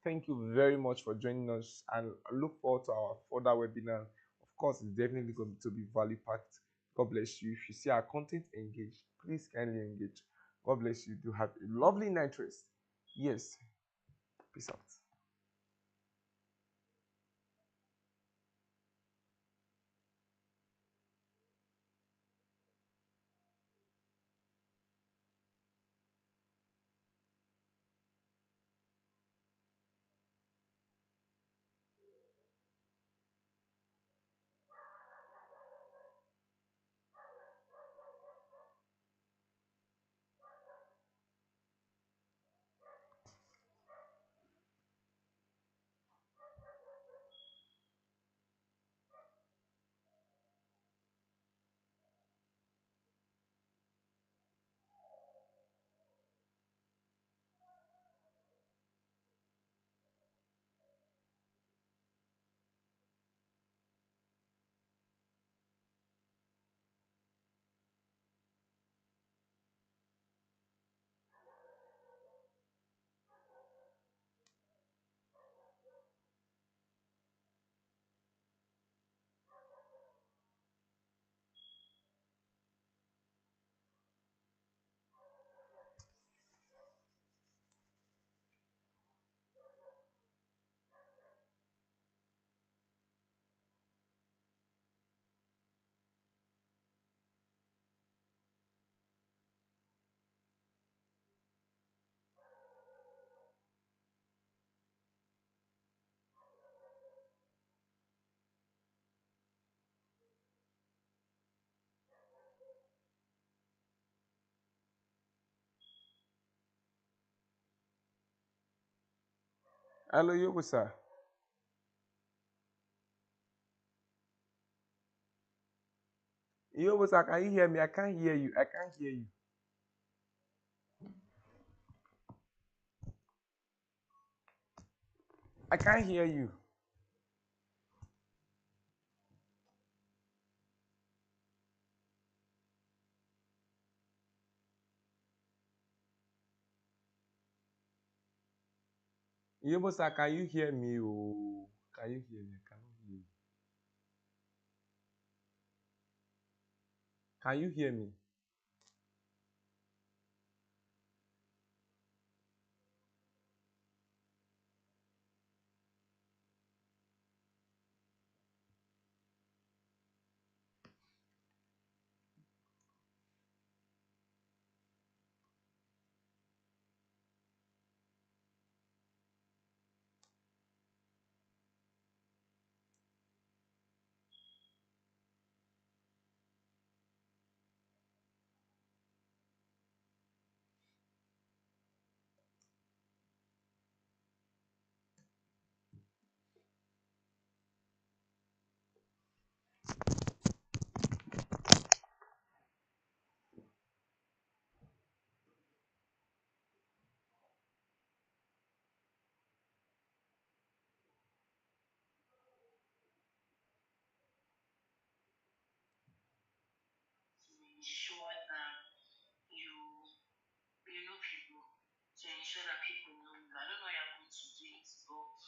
Thank you very much for joining us, and I look forward to our further webinar. Of course, it's definitely going to be value packed. God bless you. If you see our content, engage. Please kindly engage. God bless you. Do have a lovely night rest. Yes. Peace out. Hello, Yobosa. Yobosa, can you hear me? I can't hear you. I can't hear you. I can't hear you. Yobosa, can you hear me? Oh, can you hear me? I cannot hear you. Can you hear me? Ensure that you know people, to ensure that people know you. I don't know how you're going to do it, but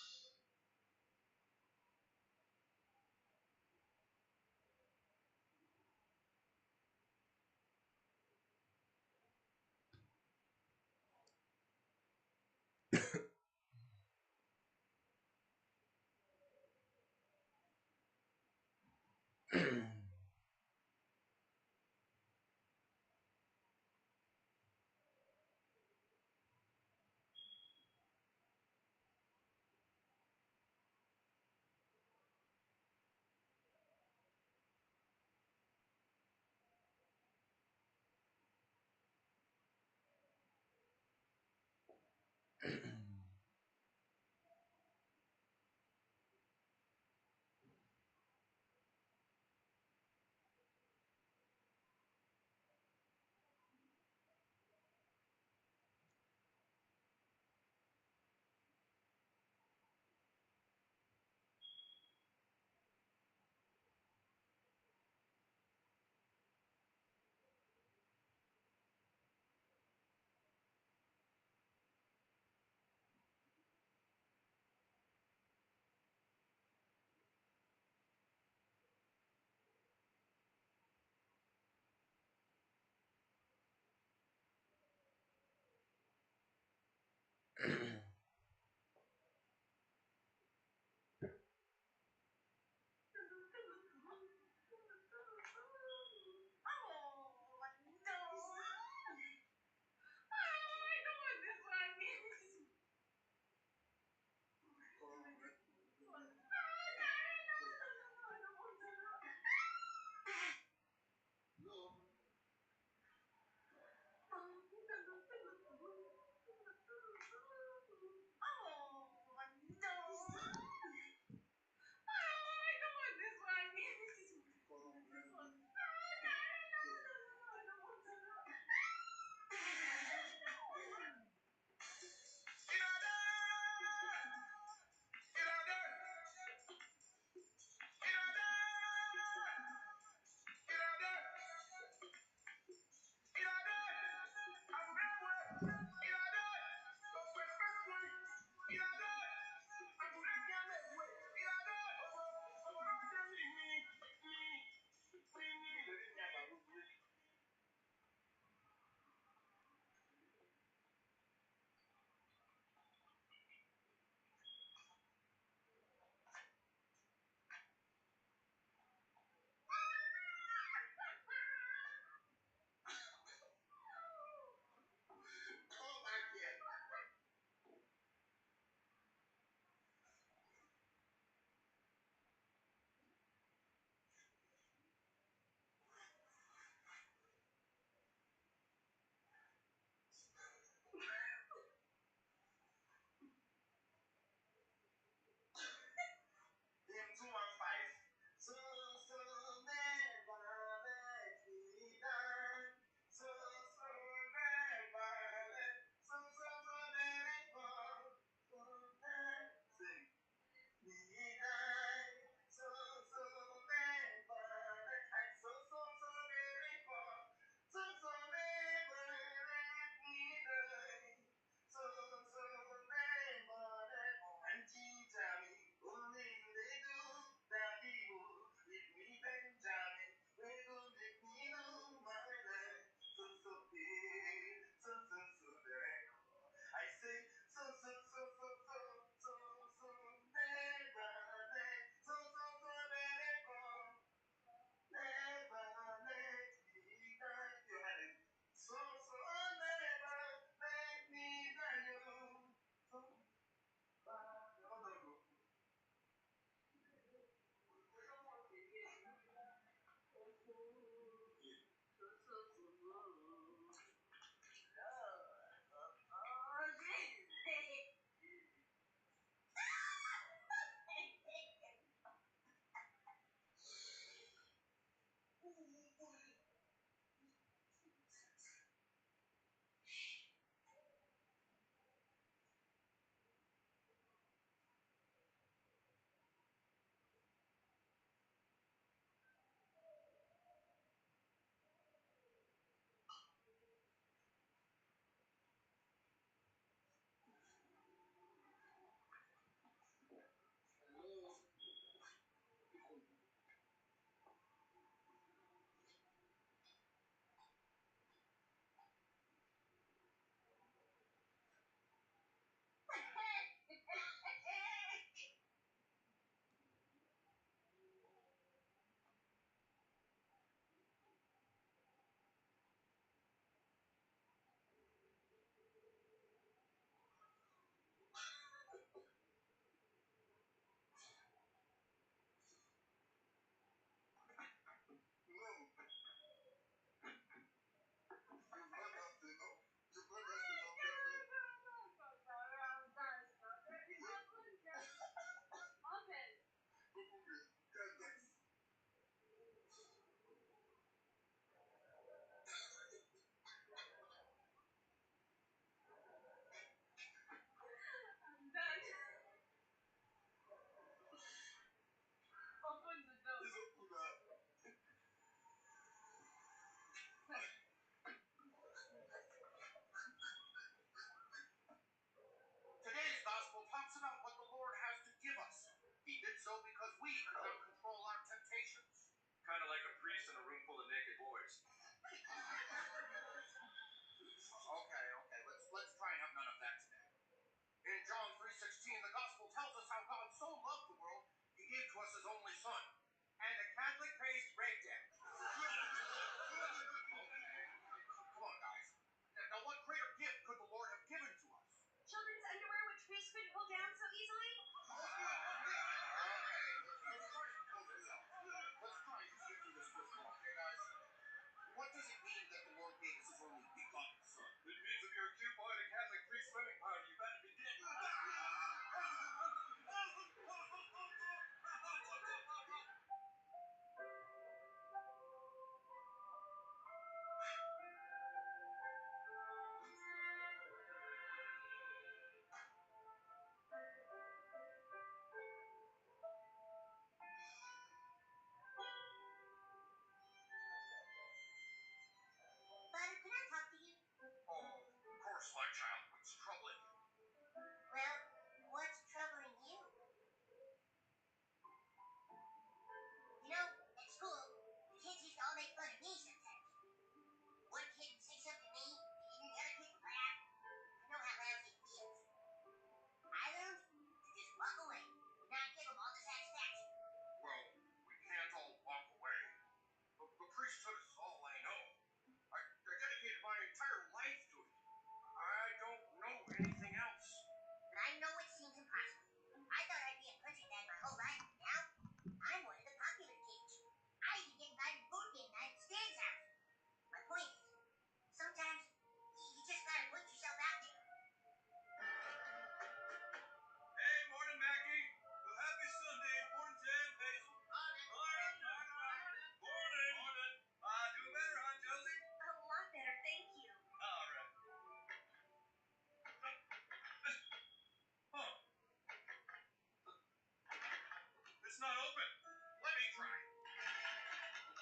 open. Let me try.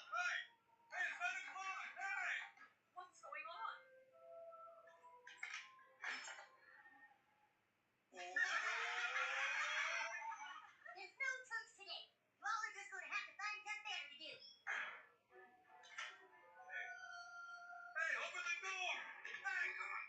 Hey! Hey, Santa Claus! Hey! What's going on? There's no trunks today. You all are just going to have to find something better to do. Hey, open the door! Hey, come on!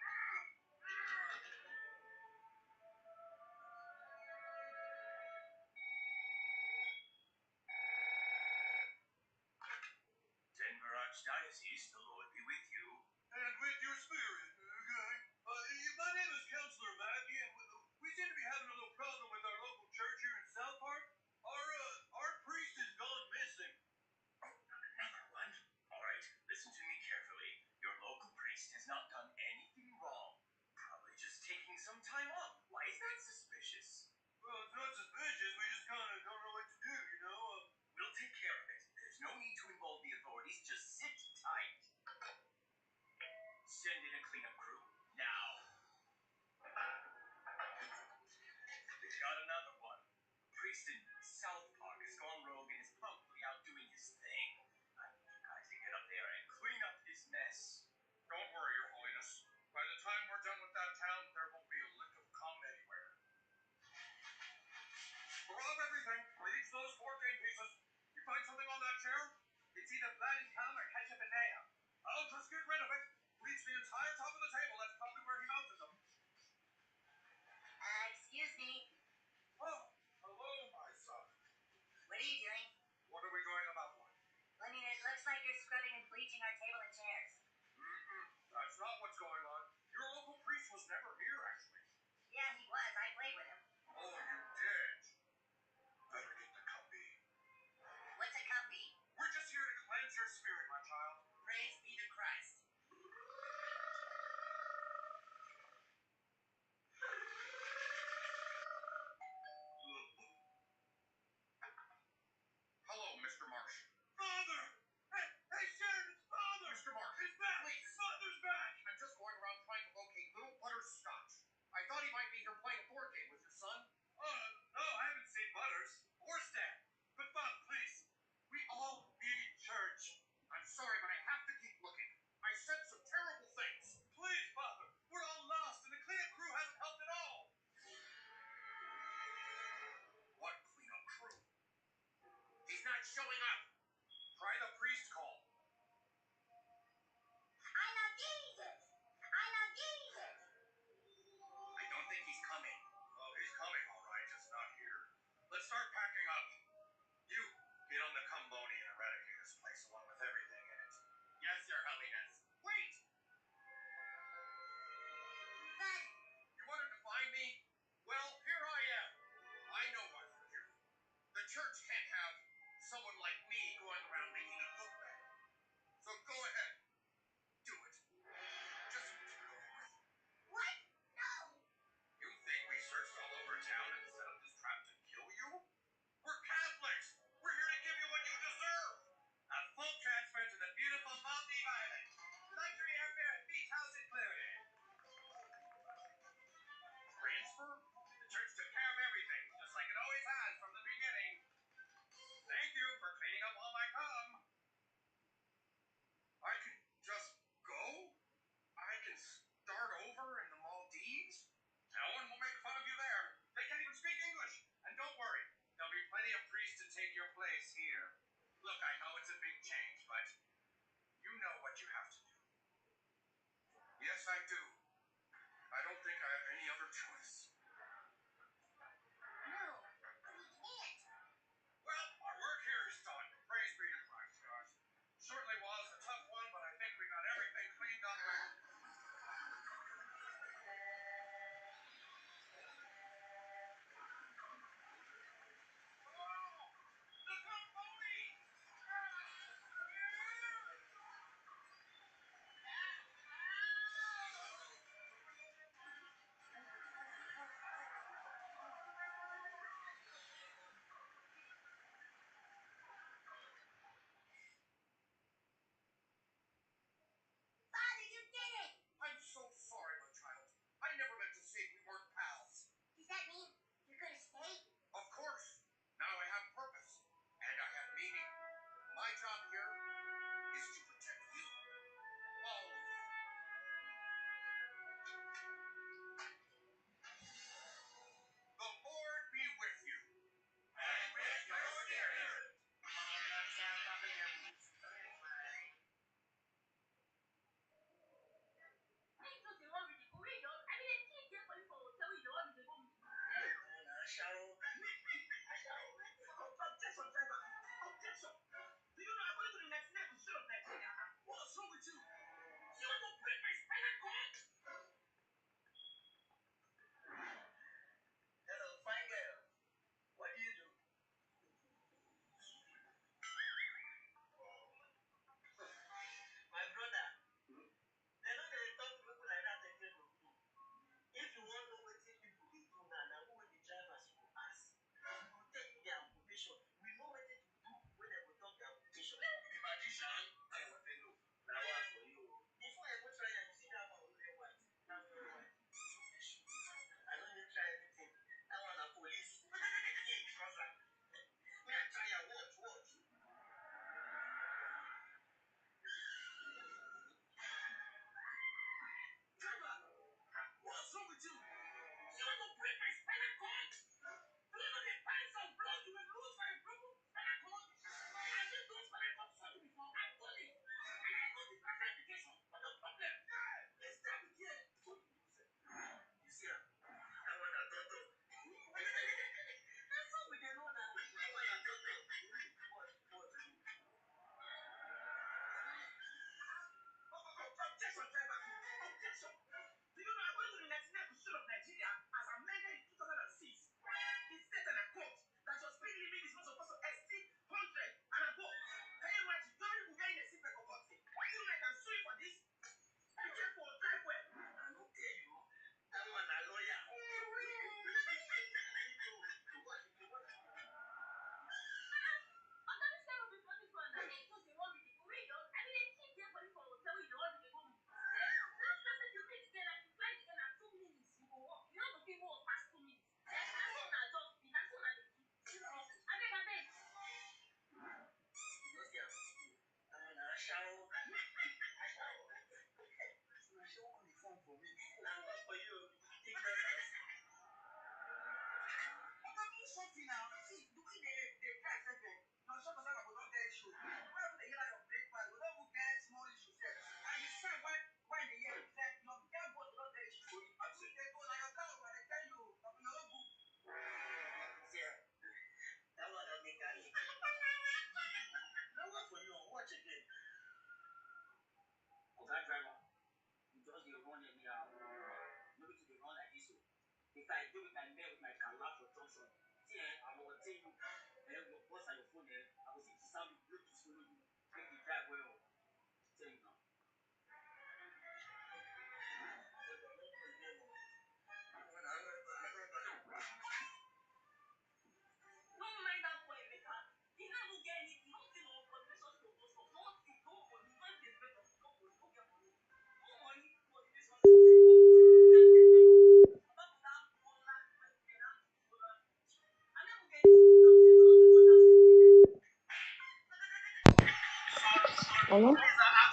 Hello?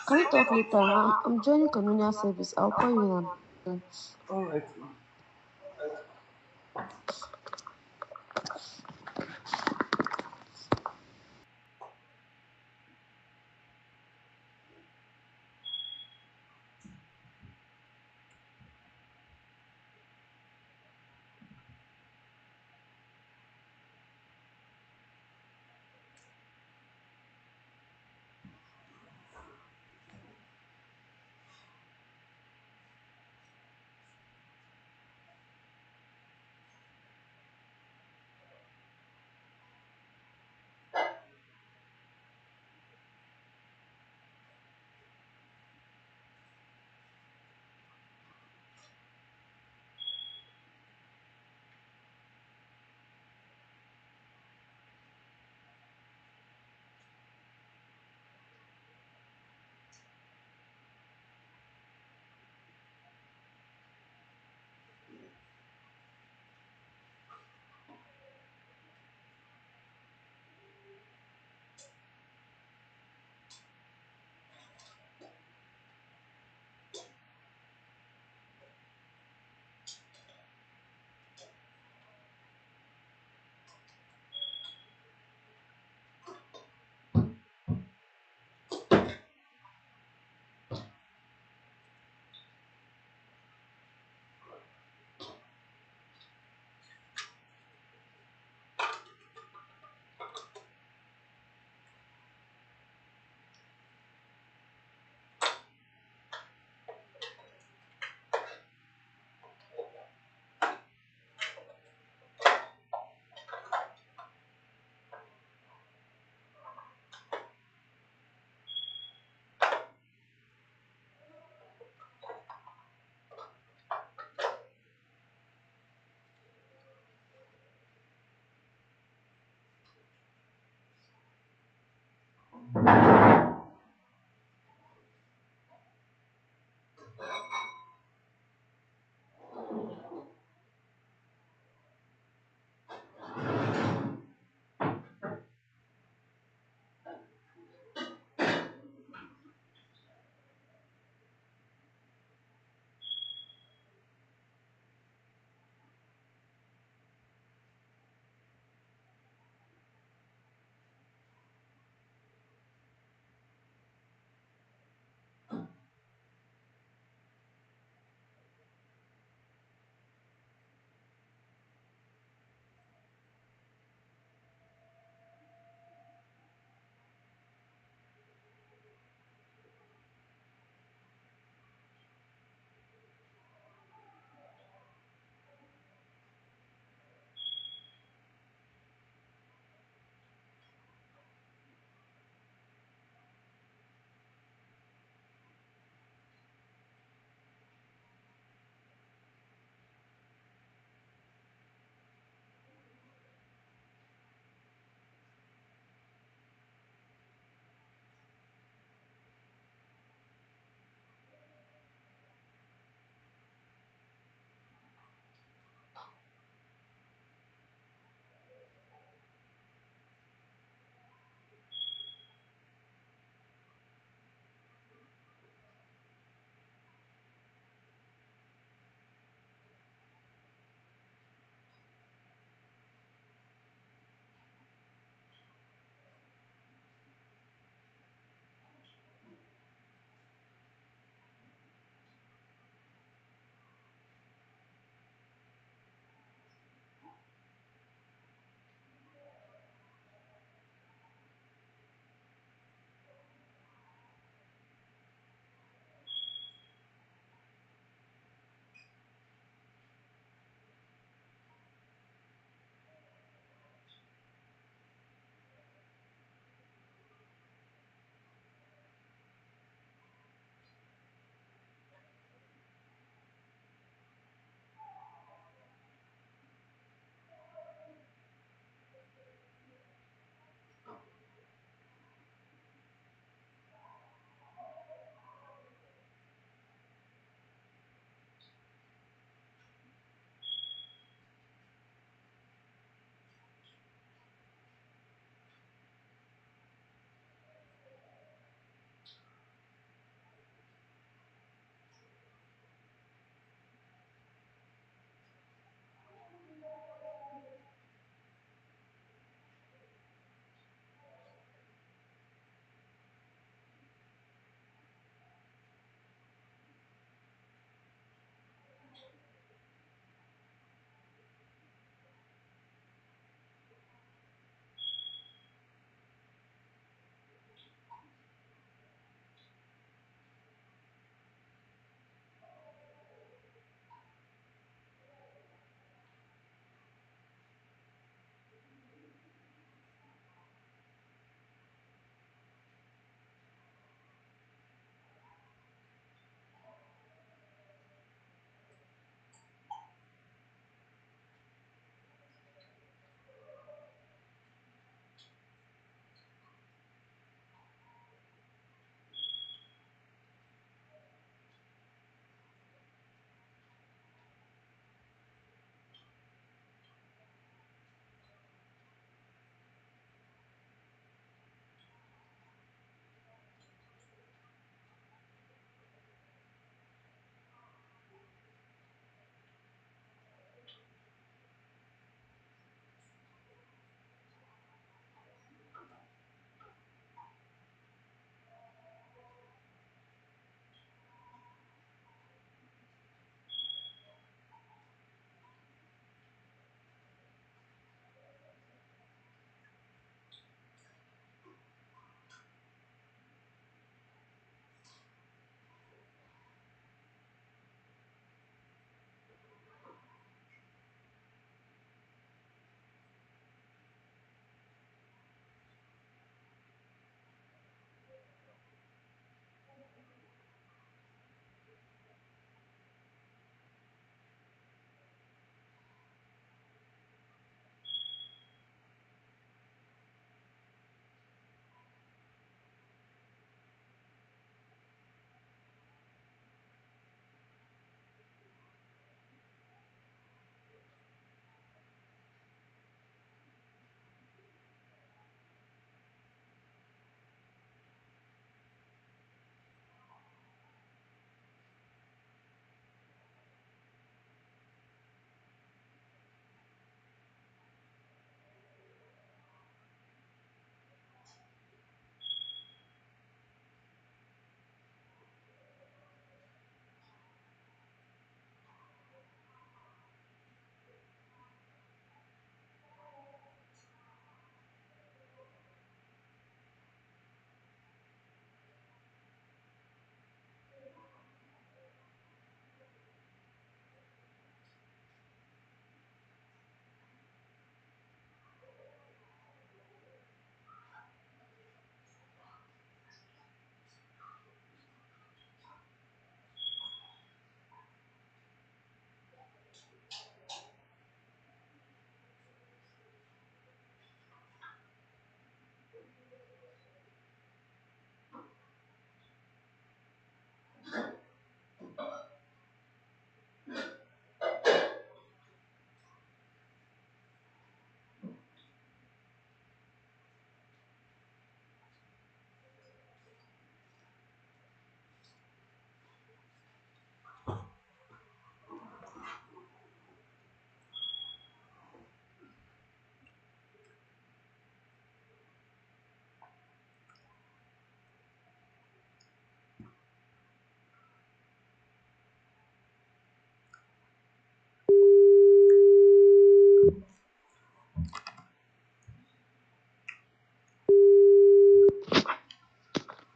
Can we talk later? I'm joining communal service. I'll call you when I'm done. All right.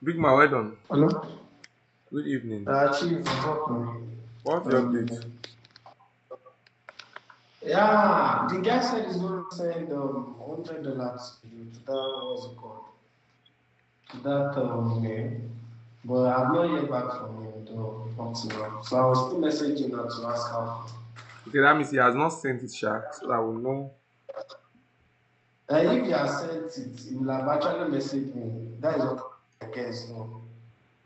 Big man, well done. Hello? Good evening. Chief, what's up, man? What's the update? Yeah, the guy said he's going to send $100 to you to that, what's it called? To that mail. But I've not heard back from him though, up to now. So I was still messaging her to ask how. Okay, that means he has not sent it, Sha, so that we'll know. If he has sent it, he will have actually messaged me. That is what I guess, no.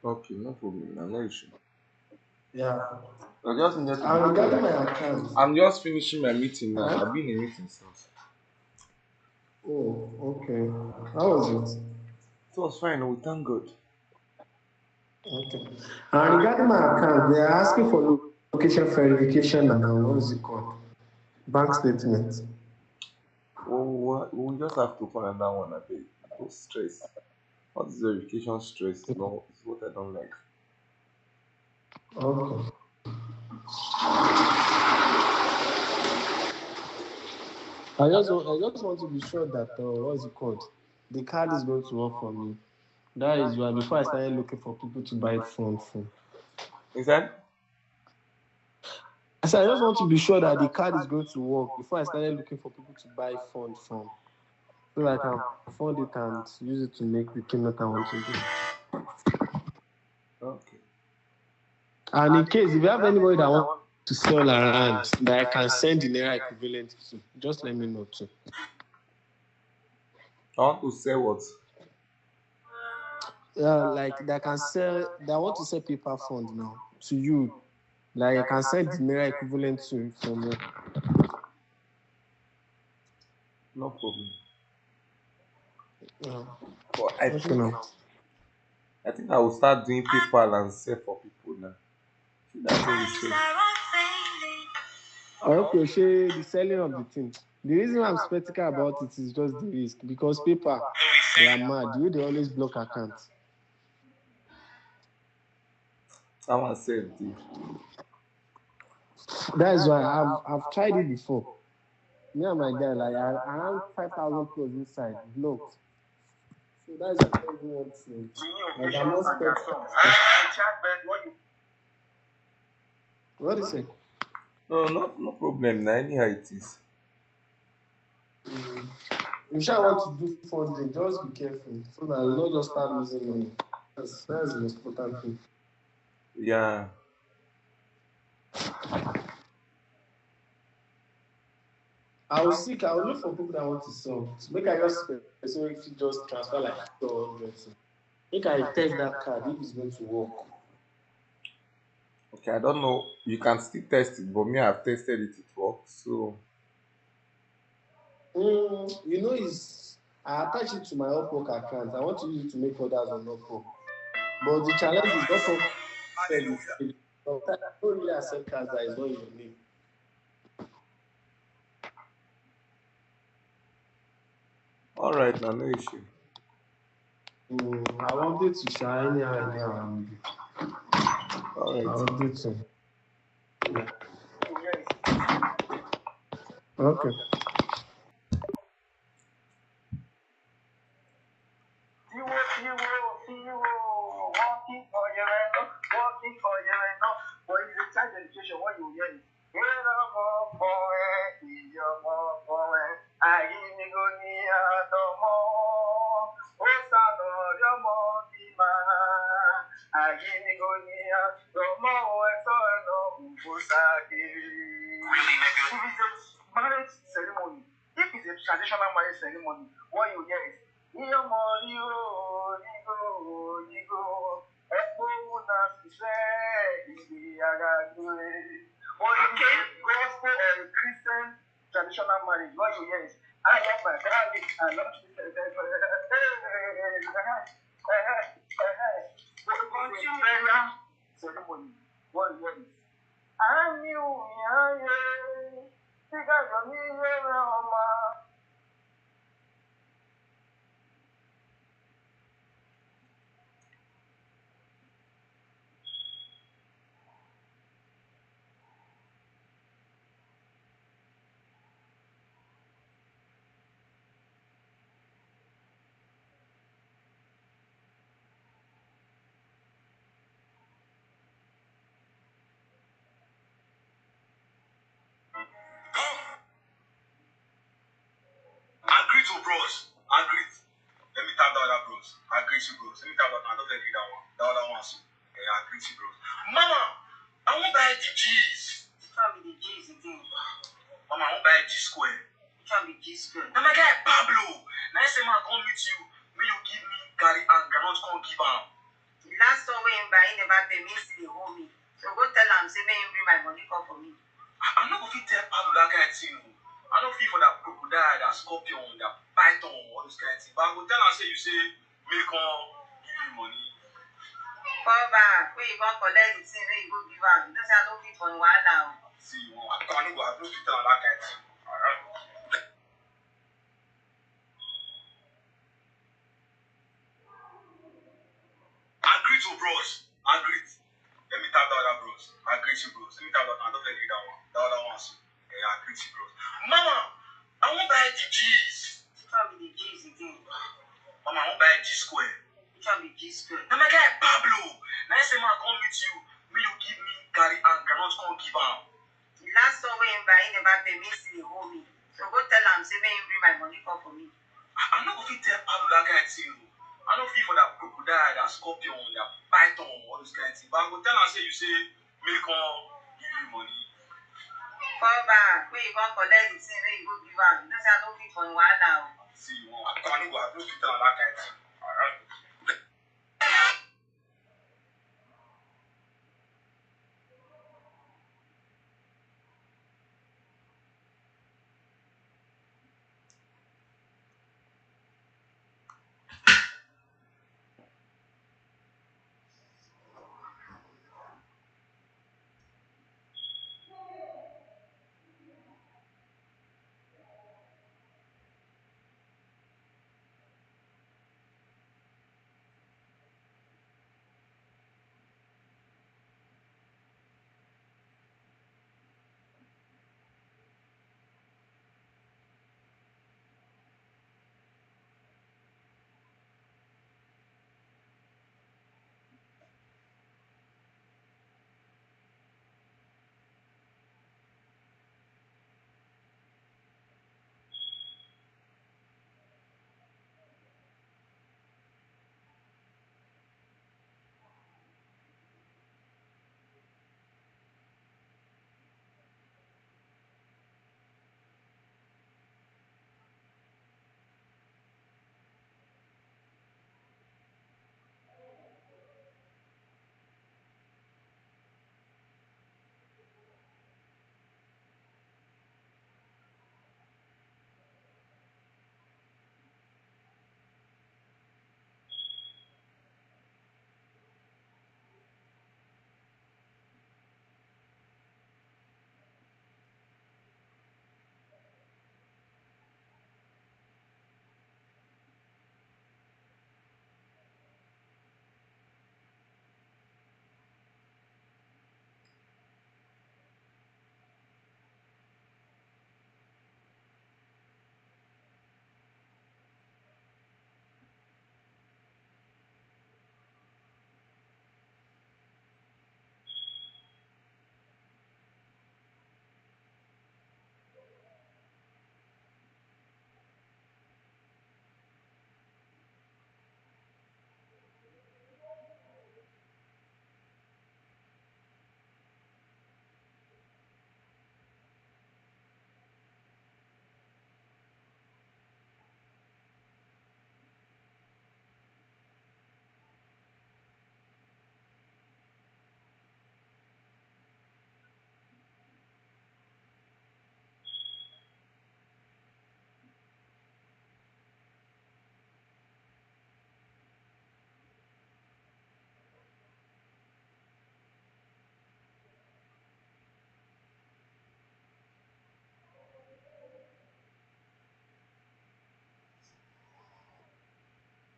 Okay, no problem. I'm not issue. Yeah. I just needed to And be clear. regarding my account, I'm just finishing my meeting now. huh? I've been in a meeting since. Oh, okay. How was it? It was fine. We thank God. Okay. And regarding my account, they are asking for location verification and what is it called? Bank statement. We just have to open another one. I think. No stress. All this verification stress is not is what I don't like. Okay. I just want to be sure that what is it called? The card is going to work for me. That is why before I started looking for people to buy phone from. Is that? I said I just want to be sure that the card is going to work before I started looking for people to buy phone from. So that I can fund it and use it to make the payment I want to do. Okay. And in case if you have anybody that wants to sell around that I can send the naira equivalent to, just let me know too. I want to sell what? Like that can sell that want to sell paper fund now to you. Like I can send the naira equivalent to from you. No problem. Yeah. But I Okay think now. I think I will start doing PayPal and sell for people now. See that thing is safe. I hope you share the selling of the thing. The reason I'm skeptical about it is just the risk because paper they are mad. You they always block accounts. Someone said the That is why I've tried it before. Me and my guy like around 5,000 plus inside blocked. So that's why I don't even want to. Like I'm not skeptical. What do you say? no problem now. Anyhow it is. If you want to do funding, just be careful so that you not just start losing money. That's the most important thing. Yeah. I will look for people that want to sell. So make I just so if you just transfer like 200. Make I test that card if it's going to work. Okay, I don't know. You can still test it, but me I've tested it, it works. So You know, is I attach it to my Upwork account. I want to use it to make orders on Upwork. But the challenge is Upwork said it. Sometimes I don't really accept cards that is not in your name. alright now, no issue. I want it to shine anyhow. I Alright. want it to. Yeah. Okay. Walking for your end, walking for your end. But it's a child education, what you hear is, "Here no more for it, is your more for it. I give me go near no more. Oh, son, your more demand. I give me go near no more. So no, really, nigga? If it's a marriage ceremony, if it's a traditional marriage ceremony, what you hear is, "Your money, oh, you go. Everyone has to say, or if it's a gospel or a Christian traditional marriage, what you hear is, "I love my darling, I love you." But if it's a prayer ceremony, what you hear is, "I knew, yeah, because of me, yeah, bros. Agreed. Let me tap that other bros. Agreed to bros. Let me tap that one. I don't agree that one. The other one too. Yeah, agreed to bros. Mama, I want buy the G's. Which one be the G's again? Mama, I want buy G square. Which one be G square? Now my guy Pablo. Now I say man come meet you. May you give me Gary and Granot come give am. The last one wey him buy, he never pay me, still dey hold me. So go tell am say make him bring my money come for me. I no go fit tell Pablo that kind of thing. I no fit for that crocodile, that scorpion, that python, all those kind of things. But I go tell am say you say make come give you money. Fall back, where you go collect the thing, where you go give am. You know say I no fit for wahala o. See, I no fit tell am that kind of thing. Alright. Agree to bros. Agree. Let me tap the other bros. Agree to bros. Let me tap that one. I don't agree that one. The other one too. Yeah, agree to bros. Mama, I want buy the G's. Which one be the G's again? Mama, I want buy G square. Which one be G square? Now my guy Pablo. Now I say man come meet you. May you give me Gary and Granot come give am. The last one wey him buy, he never pay me, still dey hold me. So go tell am say make him bring my money come for me. I no go fit tell Pablo that kind of thing. I no fit for that crocodile, that scorpion, that python, all those kind of things. But I go tell am say you say make come give you money. Fall back, where you go collect the thing, where you go give am. You know say I no fit for wahala o. See, I no fit tell am that kind of thing. Alright.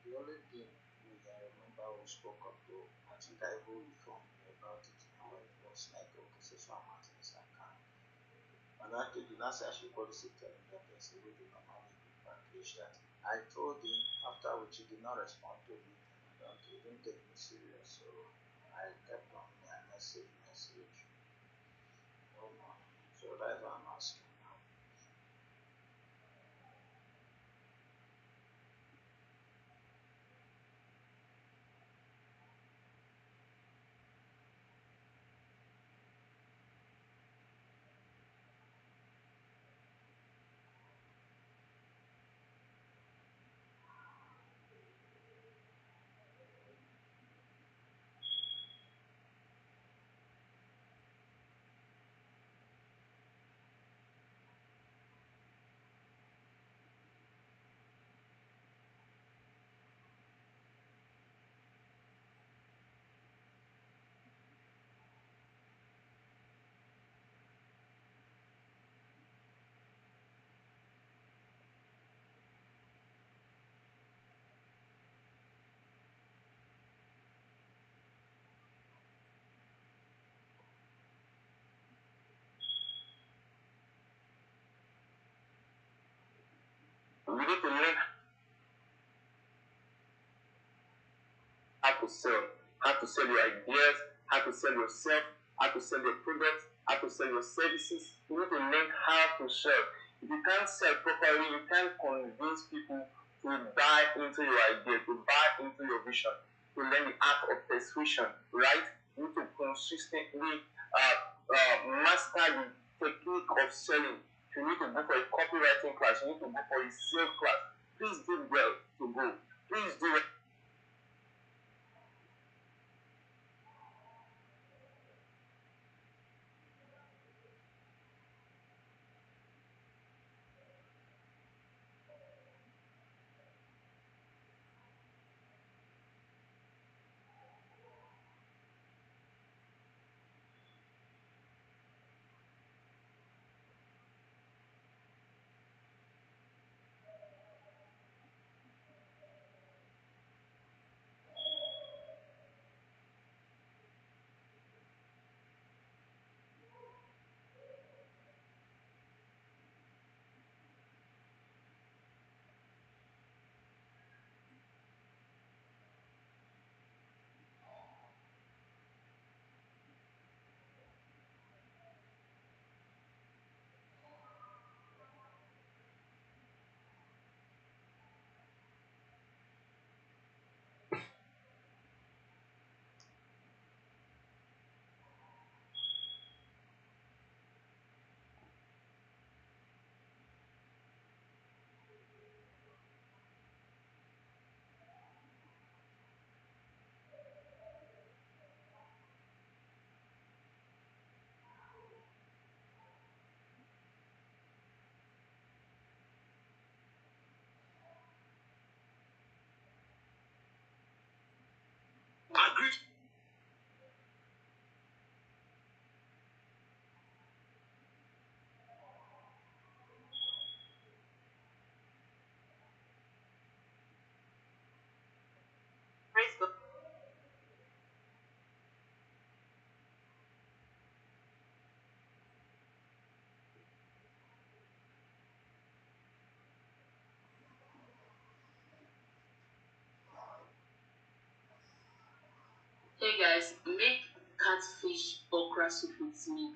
The only thing I remember we spoke up to, I think I even informed you about it now. It was like, okay, say some Martin's account. And that day, the last I should policy tell me that there's a way they normally repackage that. I told him, after which he did not respond to me, and I don't, he didn't take me serious, so I kept on my message. No more. So that's what I'm asking now. You need to learn how to sell your ideas, how to sell yourself, how to sell your products, how to sell your services. You need to learn how to sell. If you can't sell properly, you can't convince people to buy into your idea, to buy into your vision, to learn the art of persuasion, right? You need to consistently master the technique of selling. If you need to go for a copywriting class, you need to go for a sales class. Please do well to go. Please do it. Hey guys, make catfish okra soup with me.